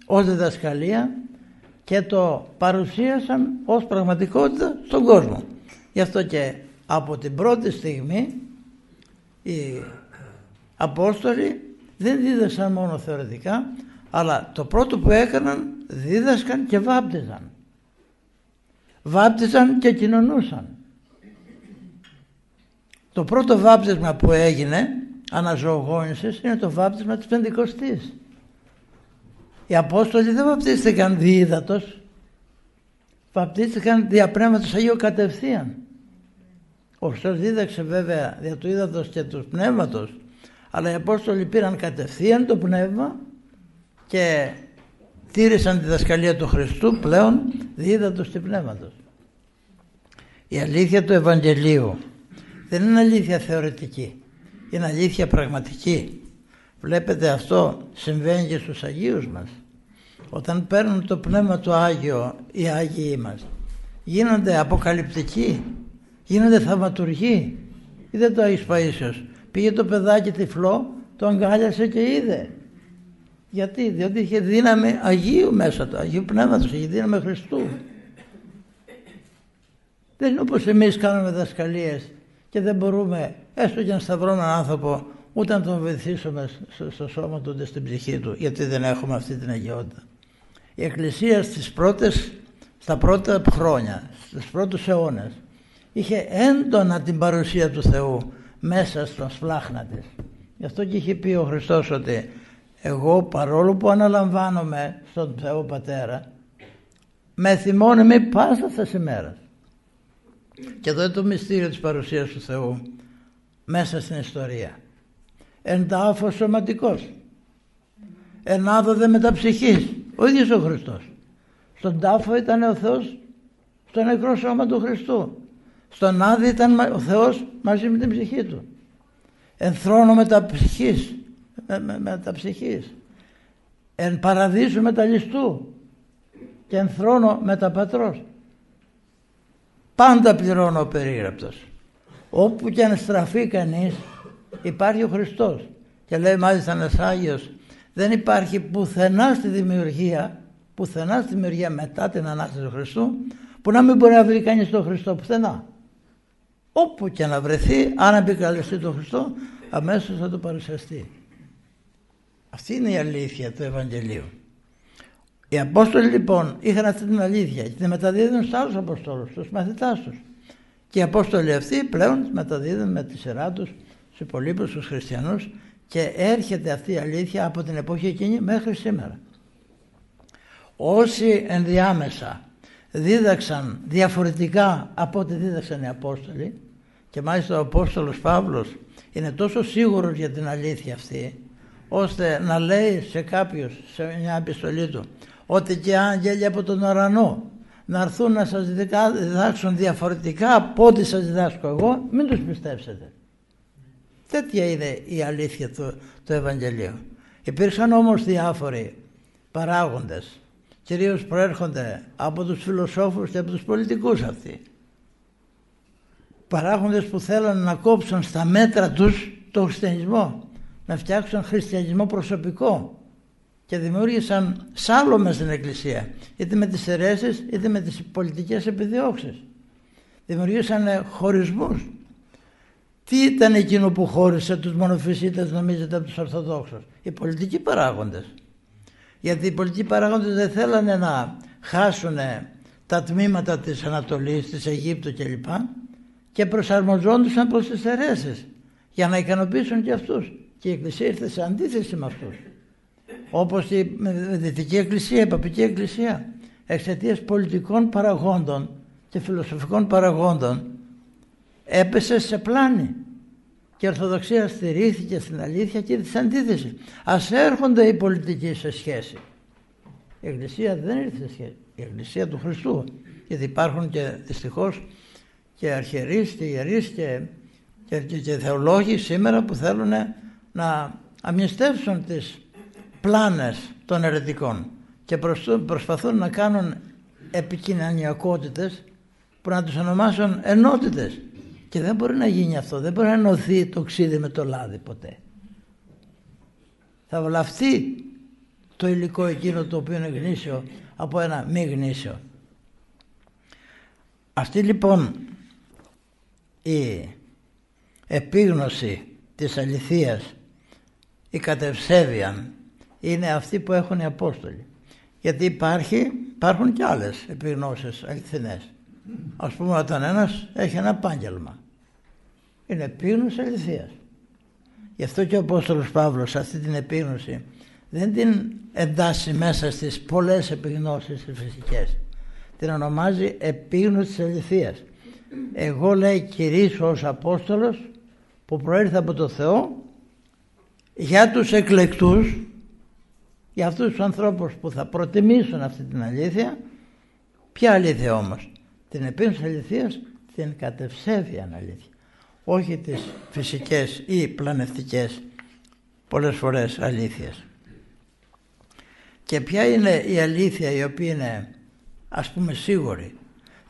ως διδασκαλία και το παρουσίασαν ως πραγματικότητα στον κόσμο. Γι' αυτό και από την πρώτη στιγμή οι Απόστολοι δεν δίδαξαν μόνο θεωρητικά, αλλά το πρώτο που έκαναν, δίδασκαν και βάπτιζαν. Βάπτιζαν και κοινωνούσαν. Το πρώτο βάπτισμα που έγινε αναζωογόνησης είναι το βάπτισμα της Πεντηκοστής. Οι Απόστολοι δεν βαπτίστηκαν δι' ύδατος, βαπτίστηκαν δια Πνεύματος Αγίου κατευθείαν. Ο Χριστός δίδαξε βέβαια δια του ύδατος και του Πνεύματος, αλλά οι Απόστολοι πήραν κατευθείαν το Πνεύμα και τήρησαν τη διδασκαλία του Χριστού πλέον δι' ύδατος και Πνεύματος. Η αλήθεια του Ευαγγελίου δεν είναι αλήθεια θεωρητική, είναι αλήθεια πραγματική. Βλέπετε, αυτό συμβαίνει και στους Αγίους μας. Όταν παίρνουν το Πνεύμα του Άγιο οι Άγιοι μας, γίνονται αποκαλυπτικοί, γίνονται θαυματουργοί. Είδε το Άγιος Παΐσιος, πήγε το παιδάκι τυφλό, το αγκάλιασε και είδε. Γιατί? Διότι είχε δύναμη Αγίου μέσα του, Αγίου Πνεύματος, είχε δύναμη Χριστού. Δεν είναι όπως εμείς κάνουμε διδασκαλίες και δεν μπορούμε έστω και να σταυρώνουμε έναν άνθρωπο ούτε να τον βοηθήσουμε στο σώμα του ούτε στην ψυχή του, γιατί δεν έχουμε αυτή την αγιότητα. Η Εκκλησία στα πρώτα χρόνια, στους πρώτους αιώνες, είχε έντονα την παρουσία του Θεού μέσα στον σπλάχνα της. Γι' αυτό και είχε πει ο Χριστός ότι εγώ, παρόλο που αναλαμβάνομαι στον Θεό Πατέρα, με θυμώνει με πάσα στις ημέρες. Και εδώ είναι το μυστήριο της παρουσίας του Θεού μέσα στην ιστορία. Εν τάφο σωματικός, εν άδοδε μεταψυχής, ο ίδιος ο Χριστός. Στον τάφο ήταν ο Θεός στο νεκρό σώμα του Χριστού. Στον άδη ήταν ο Θεός μαζί με την ψυχή του. Εν θρόνο μεταψυχής, εν παραδείσου μεταλλιστού και εν θρόνο μεταπατρός. Πάντα πληρώνω ο περίγραπτος. Όπου και αν στραφεί κανείς υπάρχει ο Χριστός. Και λέει μάλιστα ένας Άγιος, δεν υπάρχει πουθενά στη δημιουργία μετά την Ανάσταση του Χριστού που να μην μπορεί να βρει κανείς τον Χριστό, πουθενά. Όπου και να βρεθεί, αν επικαλεστεί τον Χριστό, αμέσως θα του παρουσιαστεί. Αυτή είναι η αλήθεια του Ευαγγελίου. Οι Απόστολοι λοιπόν είχαν αυτή την αλήθεια και τη μεταδίδουν στους άλλους Αποστόλους, στους μαθητάς τους. Και οι Απόστολοι αυτοί πλέον μεταδίδουν με τη σειρά τους στους υπολείπους, στους χριστιανούς, και έρχεται αυτή η αλήθεια από την εποχή εκείνη μέχρι σήμερα. Όσοι ενδιάμεσα δίδαξαν διαφορετικά από ό,τι δίδαξαν οι Απόστολοι, και μάλιστα ο Απόστολος Παύλος είναι τόσο σίγουρος για την αλήθεια αυτή, ώστε να λέει σε κάποιους, σε μια επιστολή του, ότι και άγγελοι από τον ουρανό να έρθουν να σας διδάξουν διαφορετικά από ό,τι σας διδάσκω εγώ, μην τους πιστέψετε. Τέτοια είναι η αλήθεια του Ευαγγελίου. Υπήρξαν όμως διάφοροι παράγοντες, κυρίως προέρχονται από τους φιλοσόφους και από τους πολιτικούς αυτοί. Παράγοντες που θέλουν να κόψουν στα μέτρα τους τον χριστιανισμό, να φτιάξουν χριστιανισμό προσωπικό και δημιούργησαν σάλωμα στην Εκκλησία, είτε με τις αιρέσεις είτε με τις πολιτικές επιδιώξεις. Δημιουργήσαν χωρισμούς. Τι ήταν εκείνο που χώρισε τους μονοφυσίτες, νομίζετε, από τους Ορθοδόξους? Οι πολιτικοί παράγοντες. Γιατί οι πολιτικοί παράγοντες δεν θέλανε να χάσουν τα τμήματα της Ανατολής, της Αιγύπτου κλπ. και προσαρμοζόντουσαν προς τις αιρέσεις για να ικανοποιήσουν και αυτούς. Και η Εκκλησία ήρθε σε αντίθεση με αυτούς. Όπως η Δυτική Εκκλησία, η Παπική Εκκλησία, εξαιτίας πολιτικών παραγόντων και φιλοσοφικών παραγόντων έπεσε σε πλάνη. Και η Ορθοδοξία στηρίχθηκε στην αλήθεια και της αντίθεσης. Ας έρχονται οι πολιτικοί σε σχέση. Η Εκκλησία δεν ήρθε σε σχέση. Η Εκκλησία του Χριστού. Γιατί υπάρχουν και δυστυχώς και αρχιερείς και ιερείς και θεολόγοι σήμερα που θέλουν να αμνηστεύσουν τις πλάνες των αιρετικών και προσπαθούν να κάνουν επικοινωνιακότητες που να τους ονομάσουν ενότητες. Και δεν μπορεί να γίνει αυτό. Δεν μπορεί να ενωθεί το ξύδι με το λάδι ποτέ. Θα βλαφτεί το υλικό εκείνο το οποίο είναι γνήσιο από ένα μη γνήσιο. Αυτή λοιπόν η επίγνωση της αληθείας, η κατευσέβεια, είναι αυτή που έχουν οι Απόστολοι. Γιατί υπάρχουν και άλλες επιγνώσεις αληθινές. Ας πούμε, όταν ένας έχει ένα επάγγελμα, είναι επίγνωση αληθείας. Γι' αυτό και ο Απόστολος Παύλος αυτή την επίγνωση δεν την εντάσσει μέσα στις πολλές επιγνώσεις τις φυσικές. Την ονομάζει επίγνωση της αληθείας. Εγώ, λέει, κηρύσω ως Απόστολος που προήρθε από το Θεό για τους εκλεκτούς, για αυτούς τους ανθρώπους που θα προτιμήσουν αυτή την αλήθεια. Ποια αλήθεια όμως? Την επίγνωση της αληθείας, την κατευσέβεια αλήθεια. Όχι τις φυσικές ή πλανευτικές πολλές φορές αλήθειες. Και ποια είναι η αλήθεια η οποία είναι, ας πούμε, σίγουρη?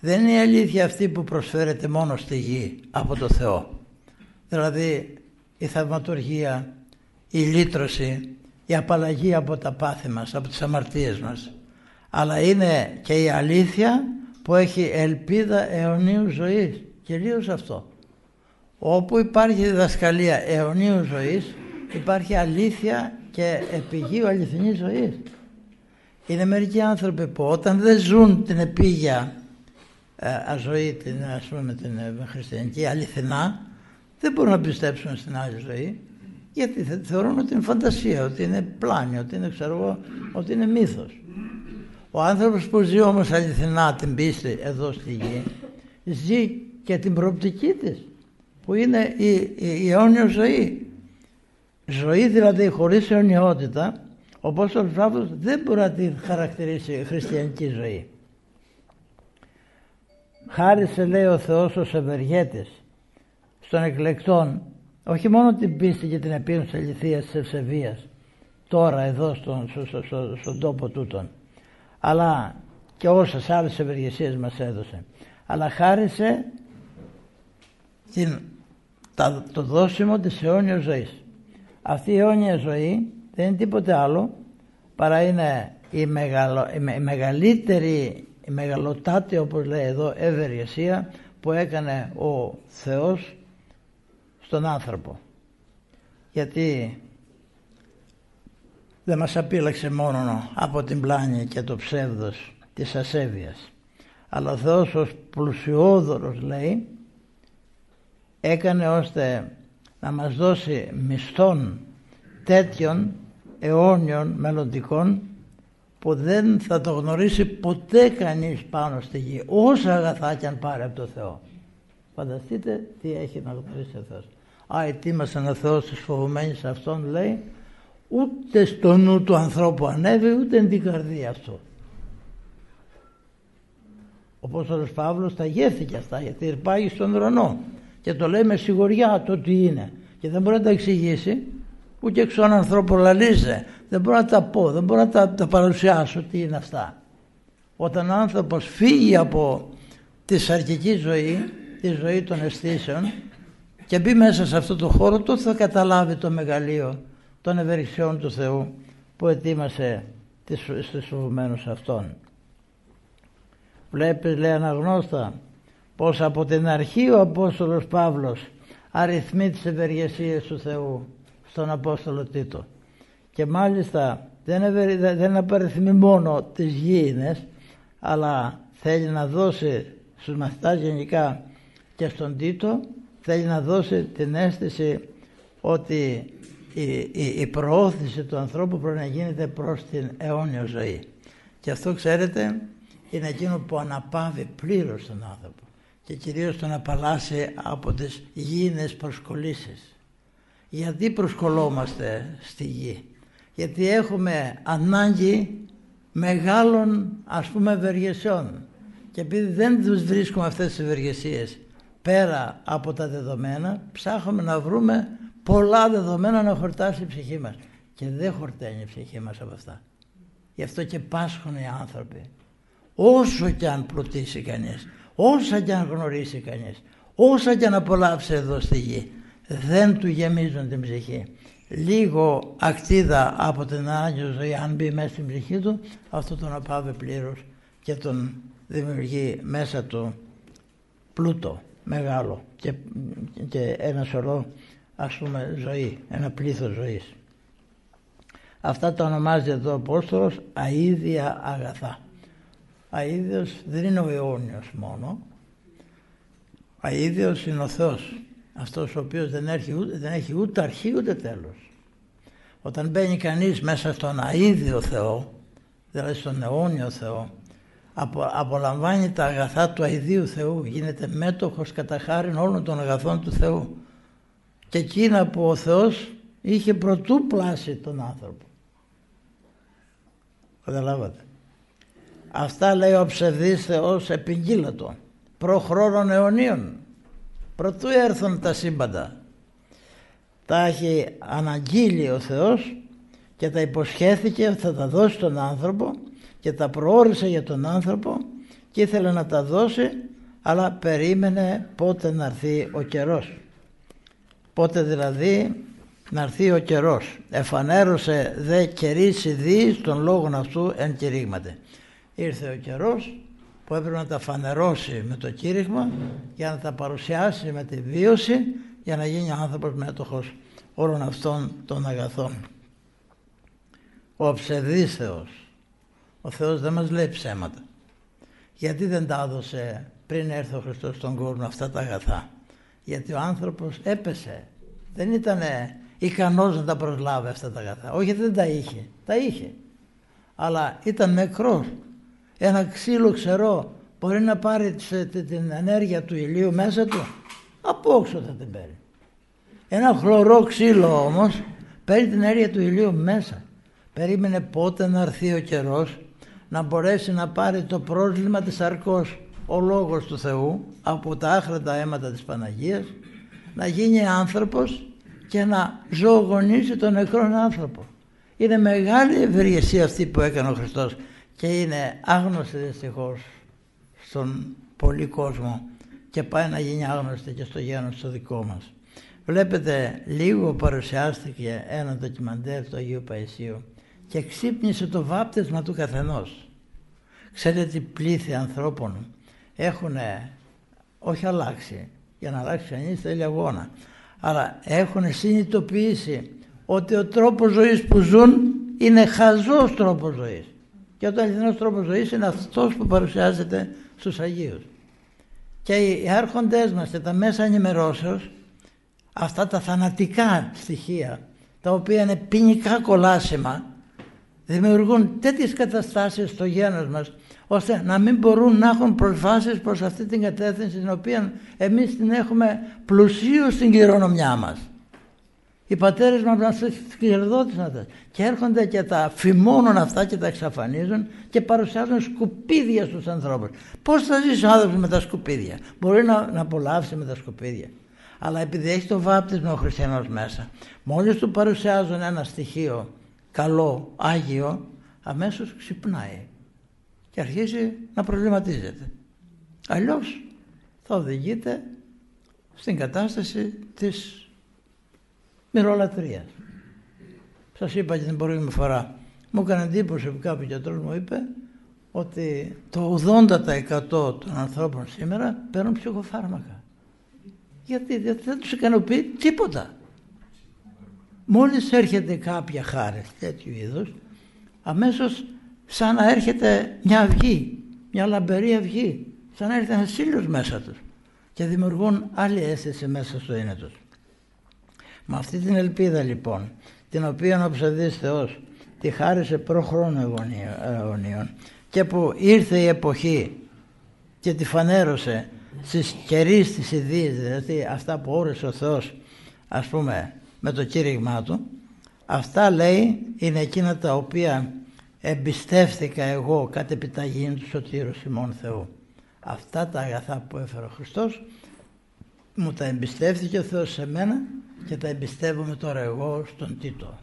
Δεν είναι η αλήθεια αυτή που προσφέρεται μόνο στη γη από το Θεό. Δηλαδή η θαυματουργία, η λύτρωση, η απαλλαγή από τα πάθη μας, από τις αμαρτίες μας. Αλλά είναι και η αλήθεια που έχει ελπίδα αιωνίου ζωής. Κυρίως αυτό. Όπου υπάρχει διδασκαλία αιωνίου ζωής, υπάρχει αλήθεια και επιγείο αληθινής ζωής. Είναι μερικοί άνθρωποι που όταν δεν ζουν την επίγεια ζωή, ας πούμε, την χριστιανική αληθινά, δεν μπορούν να πιστέψουν στην άλλη ζωή, γιατί θεωρούν ότι είναι φαντασία, ότι είναι πλάνη, ότι είναι, ότι είναι μύθος. Ο άνθρωπος που ζει όμως αληθινά την πίστη εδώ στη γη, ζει και την προοπτική της, που είναι η αιώνια ζωή. Ζωή δηλαδή χωρίς αιωνιότητα, ο Απόστολος Παύλος δεν μπορεί να την χαρακτηρίσει χριστιανική ζωή. Χάρισε, λέει, ο Θεός ως ευεργέτης στον εκλεκτόν όχι μόνο την πίστη και την επίγνωση της αληθείας της ευσεβίας τώρα εδώ στον τόπο τούτον, αλλά και όσες άλλες ευεργεσίες μας έδωσε, αλλά χάρισε το δώσιμο της αιώνιας ζωής. Αυτή η αιώνια ζωή δεν είναι τίποτε άλλο παρά είναι η μεγαλύτερη, η μεγαλοτάτη, όπως λέει εδώ, ευεργεσία που έκανε ο Θεός στον άνθρωπο. Γιατί δεν μας απείλαξε μόνο από την πλάνη και το ψεύδος της ασέβειας, αλλά ο Θεός ως πλουσιόδωρος, λέει, έκανε ώστε να μας δώσει μισθών τέτοιων αιώνιων μελλοντικών που δεν θα το γνωρίσει ποτέ κανείς πάνω στη γη, όσα αγαθά κι αν πάρει από το Θεό. Φανταστείτε τι έχει να γνωρίσει ο Θεός. Ετοίμασε ένα Θεός της φοβουμένης αυτόν, λέει, ούτε στο νου του ανθρώπου ανέβει, ούτε εν την καρδία αυτού. Ο Απόστολος Παύλος τα γεύθηκε αυτά, γιατί υπάγει στον ουρανό και το λέει με σιγουριά το τι είναι και δεν μπορεί να τα εξηγήσει, ούτε εξ όν ανθρώπου λαλίζε, δεν μπορώ να τα πω, δεν μπορώ να τα παρουσιάσω τι είναι αυτά. Όταν ο άνθρωπος φύγει από τη σαρκική ζωή, τη ζωή των αισθήσεων, και μπει μέσα σε αυτό το χώρο, τότε θα καταλάβει το μεγαλείο των ευεργεσιών του Θεού που ετοίμασε στους φοβουμένους αυτών. Βλέπεις, λέει, αναγνώστα, πως από την αρχή ο Απόστολος Παύλος αριθμεί τις ευεργεσίες του Θεού στον Απόστολο Τίτο, και μάλιστα δεν απαριθμεί μόνο τις γήινες, αλλά θέλει να δώσει στους μαθητάς γενικά Και στον Τίτο θέλει να δώσει την αίσθηση ότι η προώθηση του ανθρώπου πρέπει να γίνεται προς την αιώνια ζωή. Και αυτό, ξέρετε, είναι εκείνο που αναπαύει πλήρως τον άνθρωπο και κυρίως τον απαλλάσσει από τις γήινες προσκολήσεις. Γιατί προσκολόμαστε στη γη? Γιατί έχουμε ανάγκη μεγάλων, ας πούμε, ευεργεσιών, και επειδή δεν τους βρίσκουμε αυτές τις ευεργεσίες πέρα από τα δεδομένα, ψάχνουμε να βρούμε πολλά δεδομένα να χορτάσει η ψυχή μας, και δεν χορταίνει η ψυχή μας από αυτά. Γι' αυτό και πάσχουν οι άνθρωποι. Όσο κι αν πλουτίσει κανείς, όσα κι αν γνωρίσει κανείς, όσα κι αν απολαύσει εδώ στη γη, δεν του γεμίζουν την ψυχή. Λίγο ακτίδα από την Άγιο ζωή, αν μπει μέσα στην ψυχή του, αυτό τον απάβει πλήρως και τον δημιουργεί μέσα του πλούτο μεγάλο και ένα σωρό, ας πούμε, ζωή, ένα πλήθος ζωής. Αυτά τα ονομάζει εδώ ο Απόστολος αΐδια αγαθά. Αΐδιος δεν είναι ο αιώνιος μόνο. Αΐδιος είναι ο Θεός, αυτός ο οποίος δεν έχει ούτε αρχή ούτε τέλος. Όταν μπαίνει κανείς μέσα στον αΐδιο Θεό, δηλαδή στον αιώνιο Θεό, απολαμβάνει τα αγαθά του αηδίου Θεού, γίνεται μέτοχος κατά χάριν όλων των αγαθών του Θεού, και εκείνα που ο Θεός είχε προτού πλάσει τον άνθρωπο. Καταλάβατε? Αυτά λέει ο ψευδής Θεός επιγγείλατο προχρόνων αιωνίων, προτού έρθουν τα σύμπαντα. Τα έχει αναγγείλει ο Θεός και τα υποσχέθηκε ότι θα τα δώσει στον άνθρωπο, και τα προόρισε για τον άνθρωπο και ήθελε να τα δώσει, αλλά περίμενε πότε να έρθει ο καιρός. Πότε δηλαδή να έρθει ο καιρός. Εφανέρωσε δε καιρής ιδίης των λόγων αυτού εν κηρύγμαται. Ήρθε ο καιρός που έπρεπε να τα φανερώσει με το κήρυγμα, για να τα παρουσιάσει με τη βίωση, για να γίνει ο άνθρωπος μέτοχος όλων αυτών των αγαθών. Ο ψευδής Θεός, ο Θεός δεν μας λέει ψέματα. Γιατί δεν τα έδωσε πριν έρθει ο Χριστός στον κόσμο αυτά τα αγαθά? Γιατί ο άνθρωπος έπεσε, δεν ήταν ικανός να τα προσλάβει αυτά τα αγαθά. Όχι, δεν τα είχε, τα είχε, αλλά ήταν νεκρός. Ένα ξύλο ξερό μπορεί να πάρει την ενέργεια του ηλίου μέσα του? Από όξω θα την παίρνει. Ένα χλωρό ξύλο όμως παίρνει την ενέργεια του ηλίου μέσα. Περίμενε πότε να έρθει ο καιρός να μπορέσει να πάρει το πρόσλημα της σαρκός ο Λόγος του Θεού από τα άχρητα αίματα της Παναγίας, να γίνει άνθρωπος και να ζωογονήσει τον νεκρόν άνθρωπο. Είναι μεγάλη ευεργεσία αυτή που έκανε ο Χριστός και είναι άγνωστη δυστυχώς στον πολύ κόσμο, και πάει να γίνει άγνωστη και στο γένος το δικό μας. Βλέπετε, λίγο παρουσιάστηκε ένα ντοκιμαντέρ του Αγίου Παϊσίου και ξύπνησε το βάπτισμα του καθενός. Ξέρετε τι πλήθη ανθρώπων έχουν όχι αλλάξει, για να αλλάξει κανείς θέλει αγώνα, αλλά έχουν συνειδητοποιήσει ότι ο τρόπος ζωής που ζουν είναι χαζός τρόπος ζωής, και ο αληθινός τρόπος ζωής είναι αυτός που παρουσιάζεται στους Αγίους. Και οι άρχοντές μας και τα μέσα ενημερώσεως, αυτά τα θανατικά στοιχεία, τα οποία είναι ποινικά κολάσιμα, δημιουργούν τέτοιες καταστάσεις στο γένος μας, ώστε να μην μπορούν να έχουν προσβάσεις προς αυτή την κατεύθυνση, την οποία εμείς την έχουμε πλουσίως στην κληρονομιά μας. Οι πατέρες μας μας κληροδότησαν και έρχονται και τα φημώνουν αυτά και τα εξαφανίζουν και παρουσιάζουν σκουπίδια στους ανθρώπους. Πώς θα ζήσει ο άνθρωπος με τα σκουπίδια? Μπορεί να απολαύσει με τα σκουπίδια, αλλά επειδή έχει το βάπτισμα ο χριστιανός μέσα, μόλις του παρουσιάζουν ένα στοιχείο καλό, άγιο, αμέσως ξυπνάει και αρχίζει να προβληματίζεται. Αλλιώς θα οδηγείται στην κατάσταση της μυρολατρίας. Σας είπα και την προηγούμενη φορά, μου έκανε εντύπωση που κάποιος γιατρός μου είπε ότι το 80% των ανθρώπων σήμερα παίρνουν ψυχοφάρμακα. Γιατί δεν τους ικανοποιεί τίποτα. Μόλις έρχεται κάποια χάρη τέτοιου είδους, αμέσως σαν να έρχεται μια αυγή, μια λαμπερή αυγή, σαν να έρχεται ένας ήλιος μέσα τους, και δημιουργούν άλλη αίσθηση μέσα στο είναι τους. Με αυτή την ελπίδα λοιπόν, την οποία ο ψευδής Θεός τη χάρισε προχρόνου αιωνίων και που ήρθε η εποχή και τη φανέρωσε στις κερίς της ιδείας, δηλαδή αυτά που όρισε ο Θεός, ας πούμε, με το κήρυγμά του, αυτά λέει είναι εκείνα τα οποία εμπιστεύτηκα εγώ κατ' επιταγήν του Σωτήρου ημών Θεού. Αυτά τα αγαθά που έφερε ο Χριστός μου τα εμπιστεύτηκε ο Θεός σε μένα και τα εμπιστεύομαι τώρα εγώ στον Τίτο.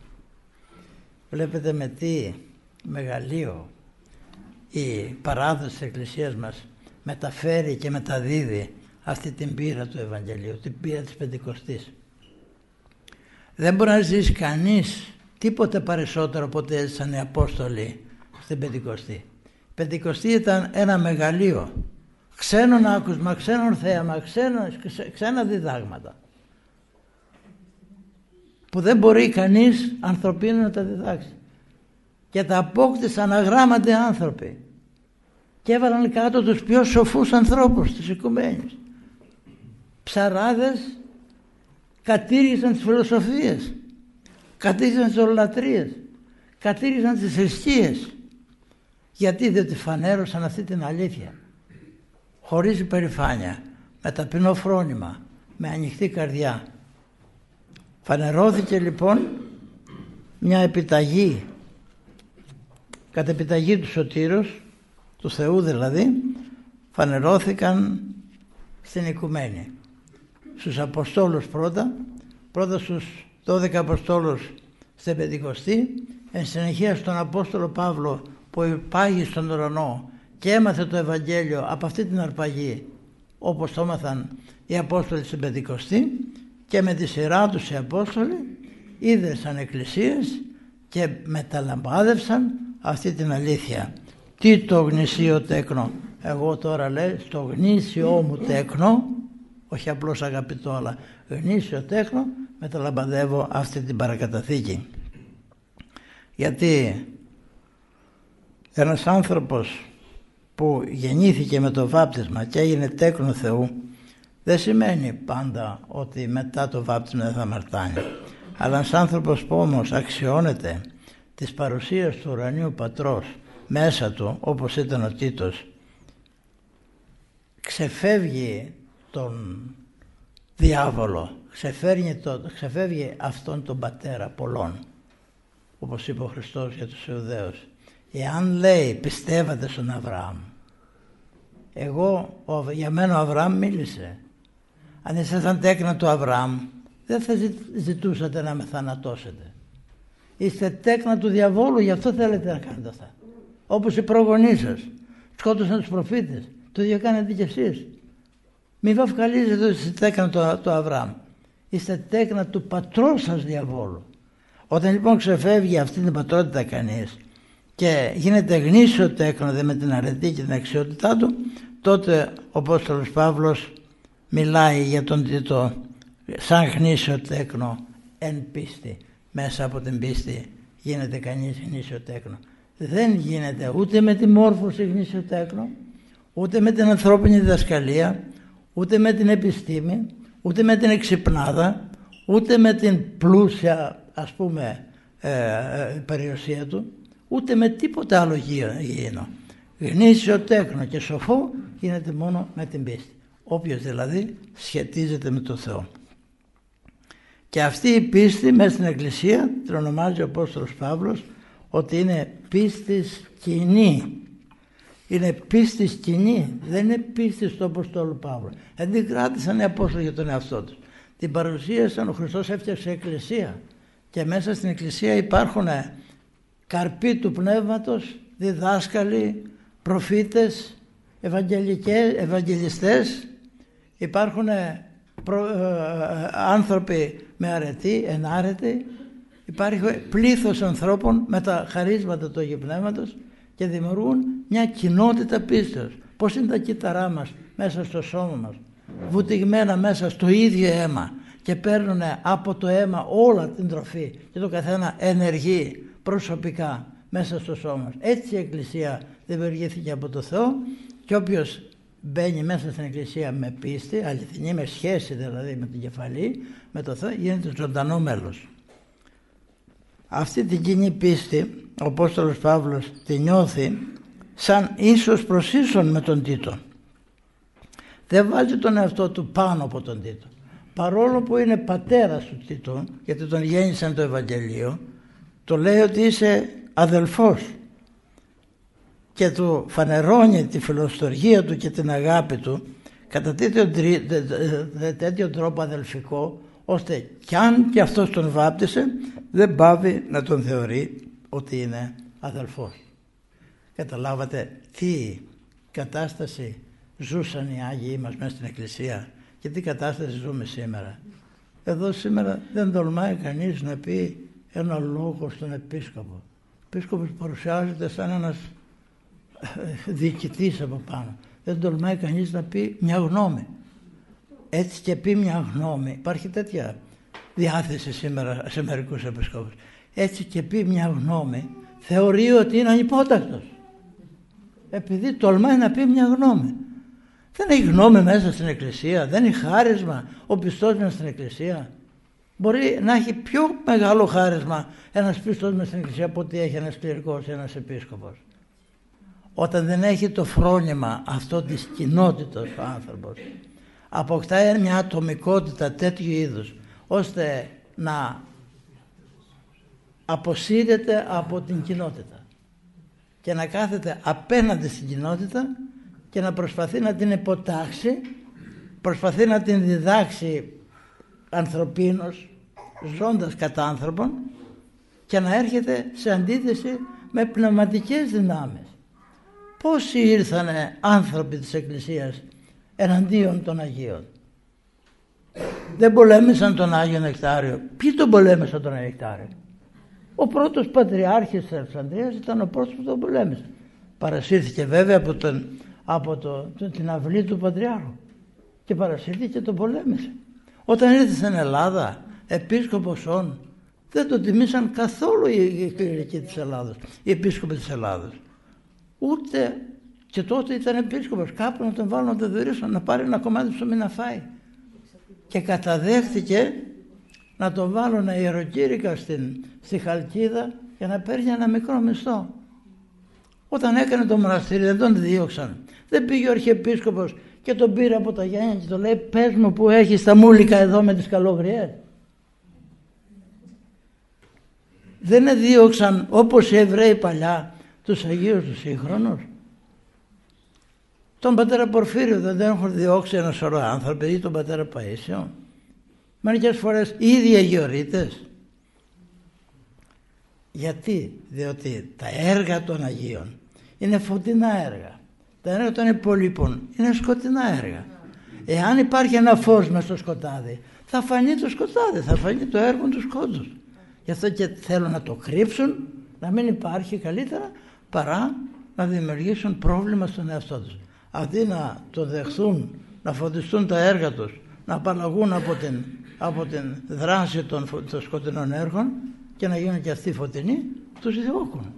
Βλέπετε με τι μεγαλείο η παράδοση της Εκκλησίας μας μεταφέρει και μεταδίδει αυτή την πείρα του Ευαγγελίου, την πείρα της Πεντηκοστής. Δεν μπορεί να ζήσει κανείς τίποτε περισσότερο από ό,τι έζησαν οι Απόστολοι στην Πεντηκοστή. Η Πεντηκοστή ήταν ένα μεγαλείο, ξένων άκουσμα, ξένων θέαμα, ξένα διδάγματα, που δεν μπορεί κανείς ανθρωπίνο να τα διδάξει. Και τα απόκτησαν αγράμματοι άνθρωποι και έβαλαν κάτω τους πιο σοφούς ανθρώπους της οικουμένης. Ψαράδες κατήργησαν τις φιλοσοφίες, κατήργησαν τις ορολατρίες, κατήργησαν τις θρησκείες. Γιατί? Διότι φανέρωσαν αυτή την αλήθεια χωρίς υπερηφάνεια, με ταπεινό φρόνημα, με ανοιχτή καρδιά. Φανερώθηκε λοιπόν μια επιταγή, κατ' επιταγή του Σωτήρος, του Θεού δηλαδή, φανερώθηκαν στην οικουμένη. Στους Αποστόλους πρώτα στους 12 Αποστόλους στην Πεντηκοστή, εν συνεχεία στον Απόστολο Παύλο που υπάγει στον ουρανό και έμαθε το Ευαγγέλιο από αυτή την αρπαγή, όπως το έμαθαν οι Απόστολοι στην Πεντηκοστή, και με τη σειρά τους οι Απόστολοι ίδρυσαν εκκλησίες και μεταλαμπάδευσαν αυτή την αλήθεια. Τι το γνησίο τέκνο? Εγώ τώρα λέει στο γνήσιό μου τέκνο, όχι απλώς αγαπητό, αλλά γνήσιο τέκνο, μεταλαμπαδεύω αυτή την παρακαταθήκη. Γιατί ένας άνθρωπος που γεννήθηκε με το βάπτισμα και έγινε τέκνο Θεού, δεν σημαίνει πάντα ότι μετά το βάπτισμα δεν θα αμαρτάνει. Αλλά ένας άνθρωπος που όμως αξιώνεται της παρουσίας του ουρανίου Πατρός μέσα του, όπως ήταν ο Τίτος, ξεφεύγει τον διάβολο, ξεφεύγει αυτόν τον πατέρα πολλών, όπως είπε ο Χριστός για τους Ιουδαίους. Εάν λέει πιστεύατε στον Αβραάμ, για μένα ο Αβραάμ μίλησε. Αν ήσασταν τέκνα του Αβραάμ, δεν θα ζητούσατε να με θανατώσετε. Είστε τέκνα του διαβόλου, γι' αυτό θέλετε να κάνετε αυτά. Όπως οι προγονείς σας σκότωσαν τους προφήτες, το ίδιο κάνετε κι εσείς. Μην βαφκαλίζετε ότι είστε τέκνα του Αβραάμ. Είστε τέκνα του πατρός σας διαβόλου. Όταν λοιπόν ξεφεύγει αυτή την πατρότητα κανείς και γίνεται γνήσιο τέκνο με την αρετή και την αξιότητά του, τότε ο Απόστολος Παύλος μιλάει για τον Τίτο σαν γνήσιο τέκνο εν πίστη. Μέσα από την πίστη γίνεται κανείς γνήσιο τέκνο. Δεν γίνεται ούτε με τη μόρφωση γνήσιο τέκνο, ούτε με την ανθρώπινη διδασκαλία, ούτε με την επιστήμη, ούτε με την εξυπνάδα, ούτε με την πλούσια, ας πούμε, περιουσία του, ούτε με τίποτα άλλο γήινο. Γνήσιο τέκνο και σοφό γίνεται μόνο με την πίστη. Όποιος δηλαδή σχετίζεται με τον Θεό. Και αυτή η πίστη μέσα στην Εκκλησία την ονομάζει ο Απόστολος Παύλος ότι είναι πίστης κοινή. Είναι πίστης κοινή, δεν είναι πίστης του Αποστόλου Παύλου. Δεν την κράτησαν οι Απόστολοι για τον εαυτό τους. Την παρουσίασαν, ο Χριστός έφτιαξε εκκλησία και μέσα στην εκκλησία υπάρχουν καρποί του πνεύματος, διδάσκαλοι, προφήτες, ευαγγελιστές, υπάρχουν άνθρωποι με αρετή, ενάρετοι, υπάρχει πλήθος ανθρώπων με τα χαρίσματα του Αγίου Πνεύματος και δημιουργούν μια κοινότητα πίστεως. Πώς είναι τα κύτταρά μας μέσα στο σώμα μας, βουτυγμένα μέσα στο ίδιο αίμα και παίρνουν από το αίμα όλα την τροφή και το καθένα ενεργεί προσωπικά μέσα στο σώμα μας. Έτσι η Εκκλησία δημιουργήθηκε από το Θεό και όποιος μπαίνει μέσα στην Εκκλησία με πίστη, αληθινή, με σχέση δηλαδή με την κεφαλή, με το Θεό, γίνεται ζωντανό μέλος. Αυτή την κοινή πίστη ο Απόστολος Παύλος τη νιώθει σαν ίσος προς ίσον με τον Τίτο. Δεν βάζει τον εαυτό του πάνω από τον Τίτο. Παρόλο που είναι πατέρας του Τίτου, γιατί τον γέννησαν το Ευαγγελίο, το λέει ότι είσαι αδελφός και του φανερώνει τη φιλοστοργία του και την αγάπη του κατά τέτοιο τρόπο αδελφικό, ώστε κι αν και αυτός τον βάπτισε, δεν πάβει να τον θεωρεί ότι είναι αδελφός. Καταλάβατε τι κατάσταση ζούσαν οι Άγιοι μας μέσα στην Εκκλησία και τι κατάσταση ζούμε σήμερα. Εδώ σήμερα δεν τολμάει κανείς να πει ένα λόγο στον επίσκοπο. Ο επίσκοπος παρουσιάζεται σαν ένας διοικητής από πάνω. Δεν τολμάει κανείς να πει μια γνώμη. Έτσι και πει μια γνώμη. Υπάρχει τέτοια διάθεση σήμερα σε μερικούς επισκόπους. Έτσι και πει μια γνώμη, θεωρεί ότι είναι ανυπότακτος. Επειδή τολμάει να πει μια γνώμη. Δεν έχει γνώμη μέσα στην Εκκλησία, δεν έχει χάρισμα ο πιστός μέσα στην Εκκλησία. Μπορεί να έχει πιο μεγάλο χάρισμα ένας πιστός μέσα στην Εκκλησία από ότι έχει ένας κληρικός ή ένας επίσκοπος. Όταν δεν έχει το φρόνημα αυτό της κοινότητας ο άνθρωπος, αποκτάει μια ατομικότητα τέτοιου είδους, ώστε να αποσύρεται από την κοινότητα και να κάθεται απέναντι στην κοινότητα και να προσπαθεί να την υποτάξει, προσπαθεί να την διδάξει ανθρωπίνως, ζώντας κατά άνθρωπον, και να έρχεται σε αντίθεση με πνευματικές δυνάμεις. Πόσοι ήρθανε άνθρωποι της Εκκλησίας εναντίον των Αγίων? Δεν πολέμησαν τον Άγιο Νεκτάριο. Ποιοι τον πολέμησαν τον Άγιο Νεκτάριο? Ο πρώτος πατριάρχης της Αλεξανδρίας ήταν ο πρώτος που τον πολέμησε. Παρασύρθηκε βέβαια από την αυλή του Πατριάρχου και παρασύρθηκε και τον πολέμησε. Όταν ήρθε στην Ελλάδα επίσκοπος όν, δεν τον τιμήσαν καθόλου οι κληρικοί της Ελλάδος, οι επίσκοποι της Ελλάδος. Ούτε και τότε ήταν επίσκοπος, κάπου να τον βάλουν, να τον δωρήσουν, να πάρει ένα κομμάτι ψωμί να φάει. Και καταδέχτηκε να τον βάλουν ιεροκήρυκα στη Χαλκίδα για να παίρνει ένα μικρό μισθό. Όταν έκανε το μοναστήρι δεν τον δίωξαν. Δεν πήγε ο αρχιεπίσκοπος και τον πήρε από τα γένια και τον λέει, πες μου που έχεις τα μούλικα εδώ με τις καλόγριες. Δεν δίωξαν όπως οι Εβραίοι παλιά τους Αγίους τους σύγχρονους? Τον πατέρα Πορφύριο δεν έχουν διώξει ένα σωρό άνθρωποι, ή τον πατέρα Παΐσιο? Μερικές φορές οι ίδιοι αγιορείτες. Γιατί? Διότι τα έργα των Αγίων είναι φωτεινά έργα. Τα έργα των υπολείπων είναι σκοτεινά έργα. Εάν υπάρχει ένα φως μες στο σκοτάδι, θα φανεί το σκοτάδι, θα φανεί το έργο του σκότους. Γι' αυτό και θέλουν να το κρύψουν, να μην υπάρχει καλύτερα, παρά να δημιουργήσουν πρόβλημα στον εαυτό τους. Αντί να το δεχθούν, να φωτιστούν τα έργα τους, να απαλλαγούν από την δράση των σκοτεινών έργων και να γίνουν και αυτοί φωτεινοί, τους διώκουν.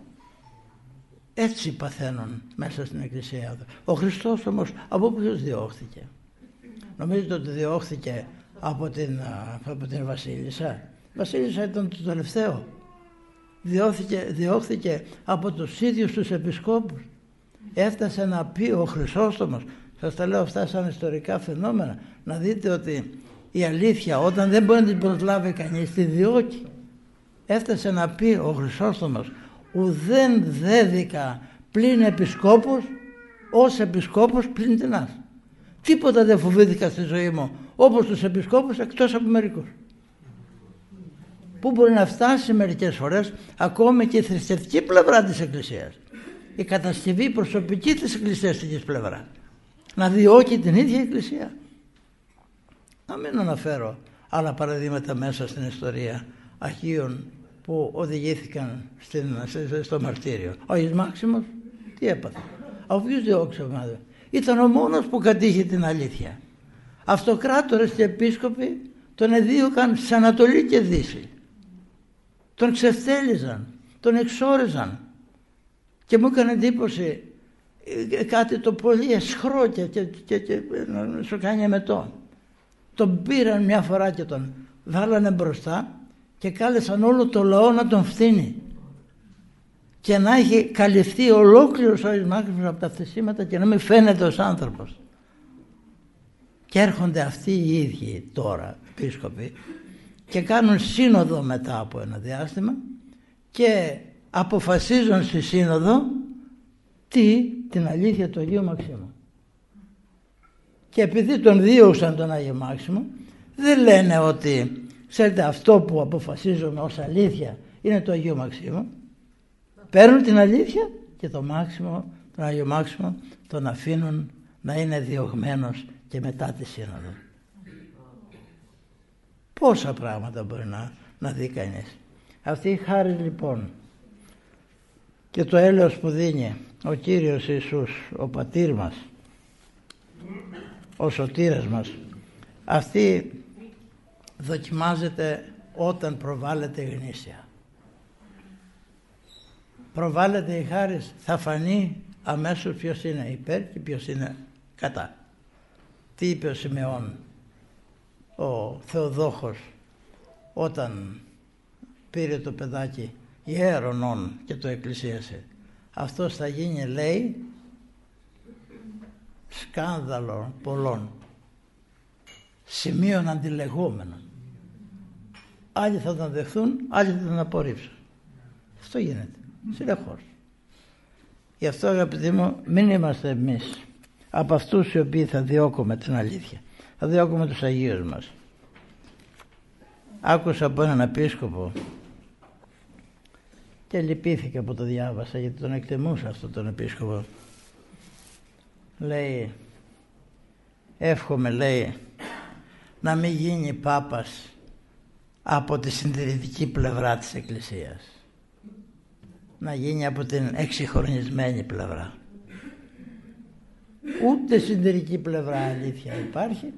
Έτσι παθαίνουν μέσα στην Εκκλησία. Ο Χριστός όμως από ποιος διώχθηκε? Νομίζετε ότι διώχθηκε από την Βασίλισσα? Η Βασίλισσα ήταν το τελευταίο. Διώχθηκε από τους ίδιους τους επισκόπους. Έφτασε να πει ο Χρυσόστομος, σας τα λέω αυτά σαν ιστορικά φαινόμενα, να δείτε ότι η αλήθεια όταν δεν μπορεί να την προσλάβει κανείς, τη διώκει. Έφτασε να πει ο Χρυσόστομος, ουδέν δέδικα πλην επισκόπους ως επισκόπους πλην τινάς. Τίποτα δεν φοβήθηκα στη ζωή μου όπως τους επισκόπους, εκτός από μερικούς. Πού μπορεί να φτάσει μερικές φορές ακόμη και η θρησκευτική πλευρά της Εκκλησίας, η κατασκευή προσωπική της εκκλησιαστικής πλευρά, να διώκει την ίδια Εκκλησία. Να μην αναφέρω άλλα παραδείγματα μέσα στην ιστορία Αγίων που οδηγήθηκαν στο μαρτύριο. Ο Άγιος Μάξιμος τι έπαθε? Από ποιους διώξαμε? Ήταν ο μόνος που κατήχε την αλήθεια. Αυτοκράτορες και επίσκοποι τον εδίωκαν σε Ανατολή και Δύση. Τον ξεφτέλιζαν, τον εξόριζαν. Και μου έκανε εντύπωση κάτι το πολύ αισχρό και σου κάνει εμετό. Τον πήραν μια φορά και τον βάλανε μπροστά και κάλεσαν όλο το λαό να τον φτύνει και να έχει καλυφθεί ολόκληρος ο Άγιος Μάξιμος από τα φτισήματα και να μην φαίνεται ως άνθρωπος. Και έρχονται αυτοί οι ίδιοι τώρα επίσκοποι και κάνουν σύνοδο μετά από ένα διάστημα και αποφασίζουν στη σύνοδο την αλήθεια του Αγίου Μαξίμου. Και επειδή τον δίωξαν τον Άγιο Μάξιμο, δεν λένε ότι ξέρετε αυτό που αποφασίζουμε ως αλήθεια είναι το Αγίου Μαξίμου. Παίρνουν την αλήθεια και τον Άγιο Μάξιμο τον αφήνουν να είναι διωγμένος και μετά τη σύνοδο. Πόσα πράγματα μπορεί να δει κανείς. Αυτή η χάρη λοιπόν και το έλεος που δίνει ο Κύριος Ιησούς, ο Πατήρ μας, ο Σωτήρας μας, αυτή δοκιμάζεται όταν προβάλλεται γνήσια. Προβάλλεται η χάρη, θα φανεί αμέσως ποιος είναι υπέρ και ποιος είναι κατά. Τι είπε ο Σιμεών, ο Θεοδόχος, όταν πήρε το παιδάκι ιέρονον και το εκκλησίασε. Αυτός θα γίνει, λέει, σκάνδαλο πολλών, σημείων αντιλεγόμενων. Άλλοι θα τον δεχθούν, άλλοι θα τον απορρίψουν. Αυτό γίνεται συνεχώς. Γι' αυτό, αγαπητοί μου, μην είμαστε εμείς από αυτούς οι οποίοι θα διώκουμε την αλήθεια. Θα διώκουμε τους Αγίους μας. Άκουσα από έναν επίσκοπο και λυπήθηκε που το διάβασα γιατί τον εκτιμούσα αυτόν τον επίσκοπο. Λέει, εύχομαι, λέει, να μην γίνει Πάπας από τη συντηρητική πλευρά της Εκκλησίας. Να γίνει από την εξυγχρονισμένη πλευρά. Ούτε συντηρητική πλευρά αλήθεια υπάρχει,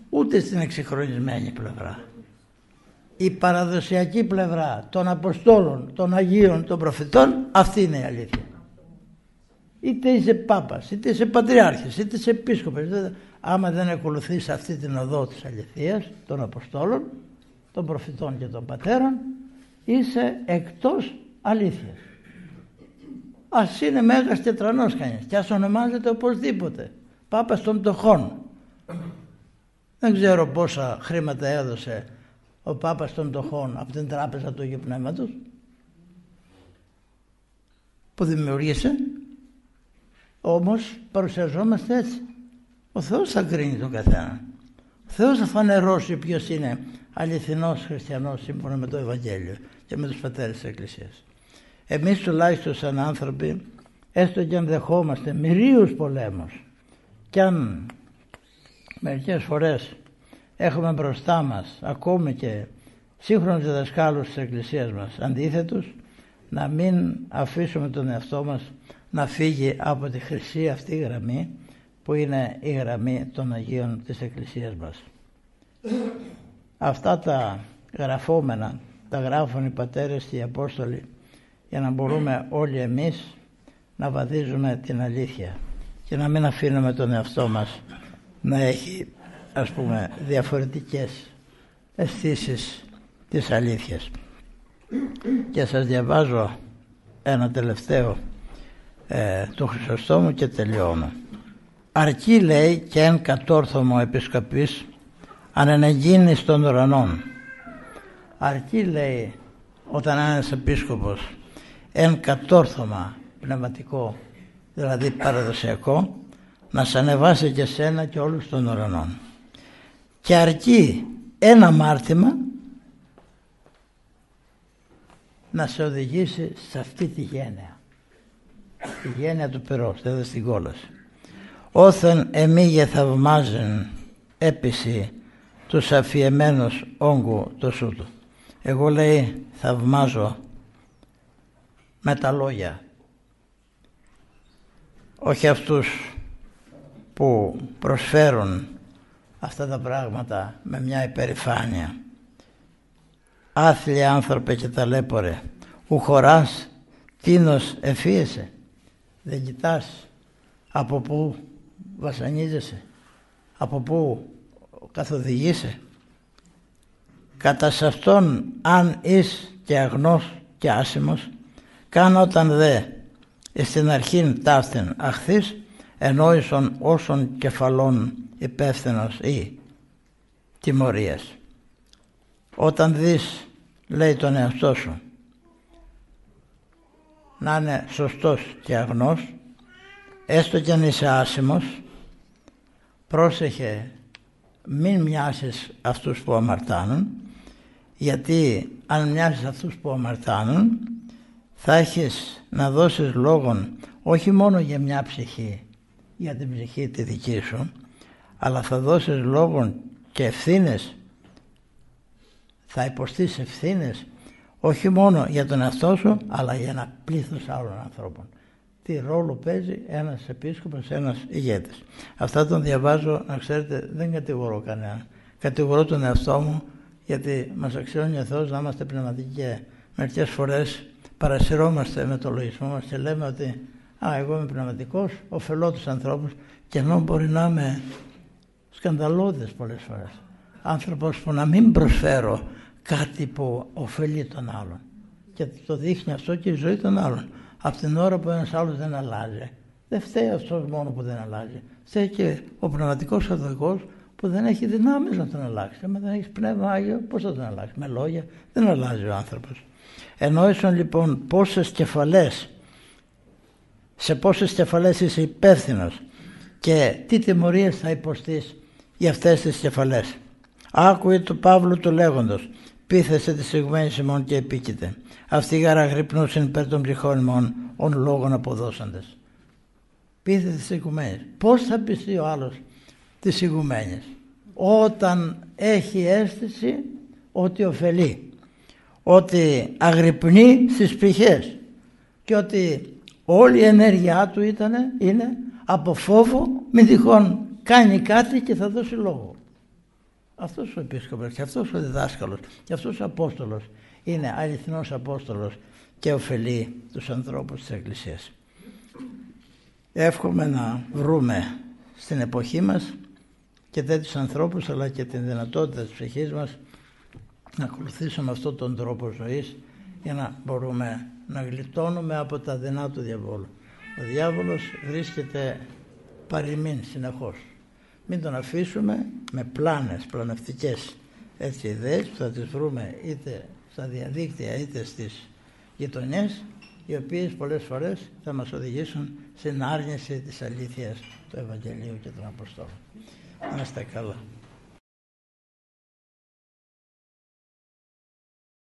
ούτε στην εξυγχρονισμένη πλευρά. Η παραδοσιακή πλευρά των Αποστόλων, των Αγίων, των Προφητών, αυτή είναι η αλήθεια. Είτε είσαι Πάπας, είτε είσαι Πατριάρχης, είτε είσαι Επίσκοπος, άμα δεν ακολουθείς αυτή την οδό της αληθείας, των Αποστόλων, των Προφητών και των Πατέρων, είσαι εκτός αλήθειας. Ας είναι Μέγας και Τρανός κανείς και ας ονομάζεται οπωσδήποτε Πάπας των Πτωχών. Δεν ξέρω πόσα χρήματα έδωσε ο Πάπας των Πτωχών από την τράπεζα του Αγίου Πνεύματος που δημιουργήσε. Όμως παρουσιαζόμαστε έτσι. Ο Θεός θα κρίνει τον καθένα. Ο Θεός θα φανερώσει ποιος είναι αληθινός χριστιανός σύμφωνα με το Ευαγγέλιο και με τους πατέρες της Εκκλησίας. Εμείς τουλάχιστον σαν άνθρωποι, έστω και αν δεχόμαστε μυρίους πολέμους και αν μερικές φορές έχουμε μπροστά μας ακόμη και σύγχρονους διδασκάλους της Εκκλησίας μας αντίθετους, να μην αφήσουμε τον εαυτό μας να φύγει από τη χρυσή αυτή γραμμή που είναι η γραμμή των Αγίων της Εκκλησίας μας. Αυτά τα γραφόμενα τα γράφουν οι πατέρες και οι Απόστολοι για να μπορούμε όλοι εμείς να βαδίζουμε την αλήθεια και να μην αφήνουμε τον εαυτό μας να έχει, ας πούμε, διαφορετικές αισθήσεις της αλήθειας. Και σας διαβάζω ένα τελευταίο του Χρυσοστόμου και τελειώνω. Αρκεί, λέει, και εν κατόρθωμο επισκοπής ανενεγίνης των ουρανών. Αρκεί, λέει, όταν ένας επίσκοπος εν κατόρθωμα πνευματικό, δηλαδή παραδοσιακό, να σε ανεβάσει και σένα και όλους των ουρανών. Και αρκεί ένα μάρτυμα να σε οδηγήσει σε αυτή τη γένεια. Τη γένεια του πυρός, δηλαδή στην κόλαση. Όθεν εμίγε θαυμάζεν έπιση τους αφιεμένους όγκου το σούτου. Εγώ, λέει, θαυμάζω με τα λόγια, όχι αυτούς που προσφέρουν αυτά τα πράγματα με μια υπερηφάνεια. Άθλιοι άνθρωπε και ταλέπορε, ου χωράς τίνος εφίεσαι. Δεν κοιτάς Από πού βασανίζεσαι, από πού καθοδηγείσαι? Κατά σ' αυτόν αν εις και αγνός και άσημος, καν όταν δε στην αρχήν ταύτην αχθείς, ενόησον όσων κεφαλών υπεύθυνος ή τιμωρίας. Όταν δεις, λέει, τον εαυτό σου να είναι σωστός και αγνός, έστω κι αν είσαι άσημος, πρόσεχε, μην μοιάσεις αυτούς που αμαρτάνουν, γιατί αν μοιάσεις αυτούς που αμαρτάνουν, θα έχεις να δώσεις λόγον όχι μόνο για μια ψυχή, για την ψυχή τη δική σου, αλλά θα δώσεις λόγον και ευθύνες, θα υποστείς ευθύνες όχι μόνο για τον εαυτό σου, αλλά για ένα πλήθος άλλων ανθρώπων. Τι ρόλο παίζει ένας επίσκοπος, ένας ηγέτης. Αυτά τον διαβάζω, να ξέρετε, δεν κατηγορώ κανέναν. Κατηγορώ τον εαυτό μου, γιατί μας αξιώνει ο Θεός να είμαστε πνευματικοί και μερικές φορές παρασυρώμαστε με το λογισμό μας και λέμε ότι εγώ είμαι πνευματικός, ωφελώ τους ανθρώπους, και ενώ μπορεί να είμαι σκανδαλώδες πολλές φορές. Άνθρωπος που να μην προσφέρω κάτι που ωφελεί τον άλλον. Και το δείχνει αυτό και η ζωή των άλλων. Από την ώρα που ένας άλλος δεν αλλάζει, δεν φταίει αυτός μόνο που δεν αλλάζει. Φταίει και ο πνευματικός καθοδικός που δεν έχει δυνάμεις να τον αλλάξει. Αν δεν έχεις πνεύμα Άγιο, πώς θα τον αλλάξει? Με λόγια δεν αλλάζει ο άνθρωπος. Εννοήσουν λοιπόν πόσες κεφαλές, σε πόσες κεφαλές είσαι υπεύθυνος και τι τιμωρίες θα υποστείς για αυτές τις κεφαλές. Άκουε του Παύλου του λέγοντος, πείθεστε τις ηγουμένες ημών και επίκειται. Αυτοί γάρα γρυπνούσαν υπέρ των ψυχών ημών, ον λόγων αποδώσαντες. Πείθετε τις ηγουμένες. Πώς θα πιστεί ο άλλος τις ηγουμένες? Όταν έχει αίσθηση ότι ωφελεί, ότι αγρυπνεί στις ψυχές και ότι όλη η ενέργειά του είναι από φόβο μην τυχόν κάνει κάτι και θα δώσει λόγο. Αυτός ο επίσκοπος και αυτός ο διδάσκαλος και αυτός ο Απόστολος είναι αληθινός Απόστολος και ωφελεί τους ανθρώπους της Εκκλησίας. Εύχομαι να βρούμε στην εποχή μας και τέτοιους ανθρώπους, αλλά και την δυνατότητα της ψυχής μας να ακολουθήσουμε αυτόν τον τρόπο ζωής για να μπορούμε να γλιτώνουμε από τα δεινά του διαβόλου. Ο διάβολος βρίσκεται παροιμήν συνεχώς. Μην τον αφήσουμε με πλανευτικές ιδέες που θα τις βρούμε είτε στα διαδίκτυα είτε στις γειτονιές, οι οποίες πολλές φορές θα μας οδηγήσουν στην άρνηση της αλήθειας του Ευαγγελίου και των Αποστόλων. Να είστε καλά.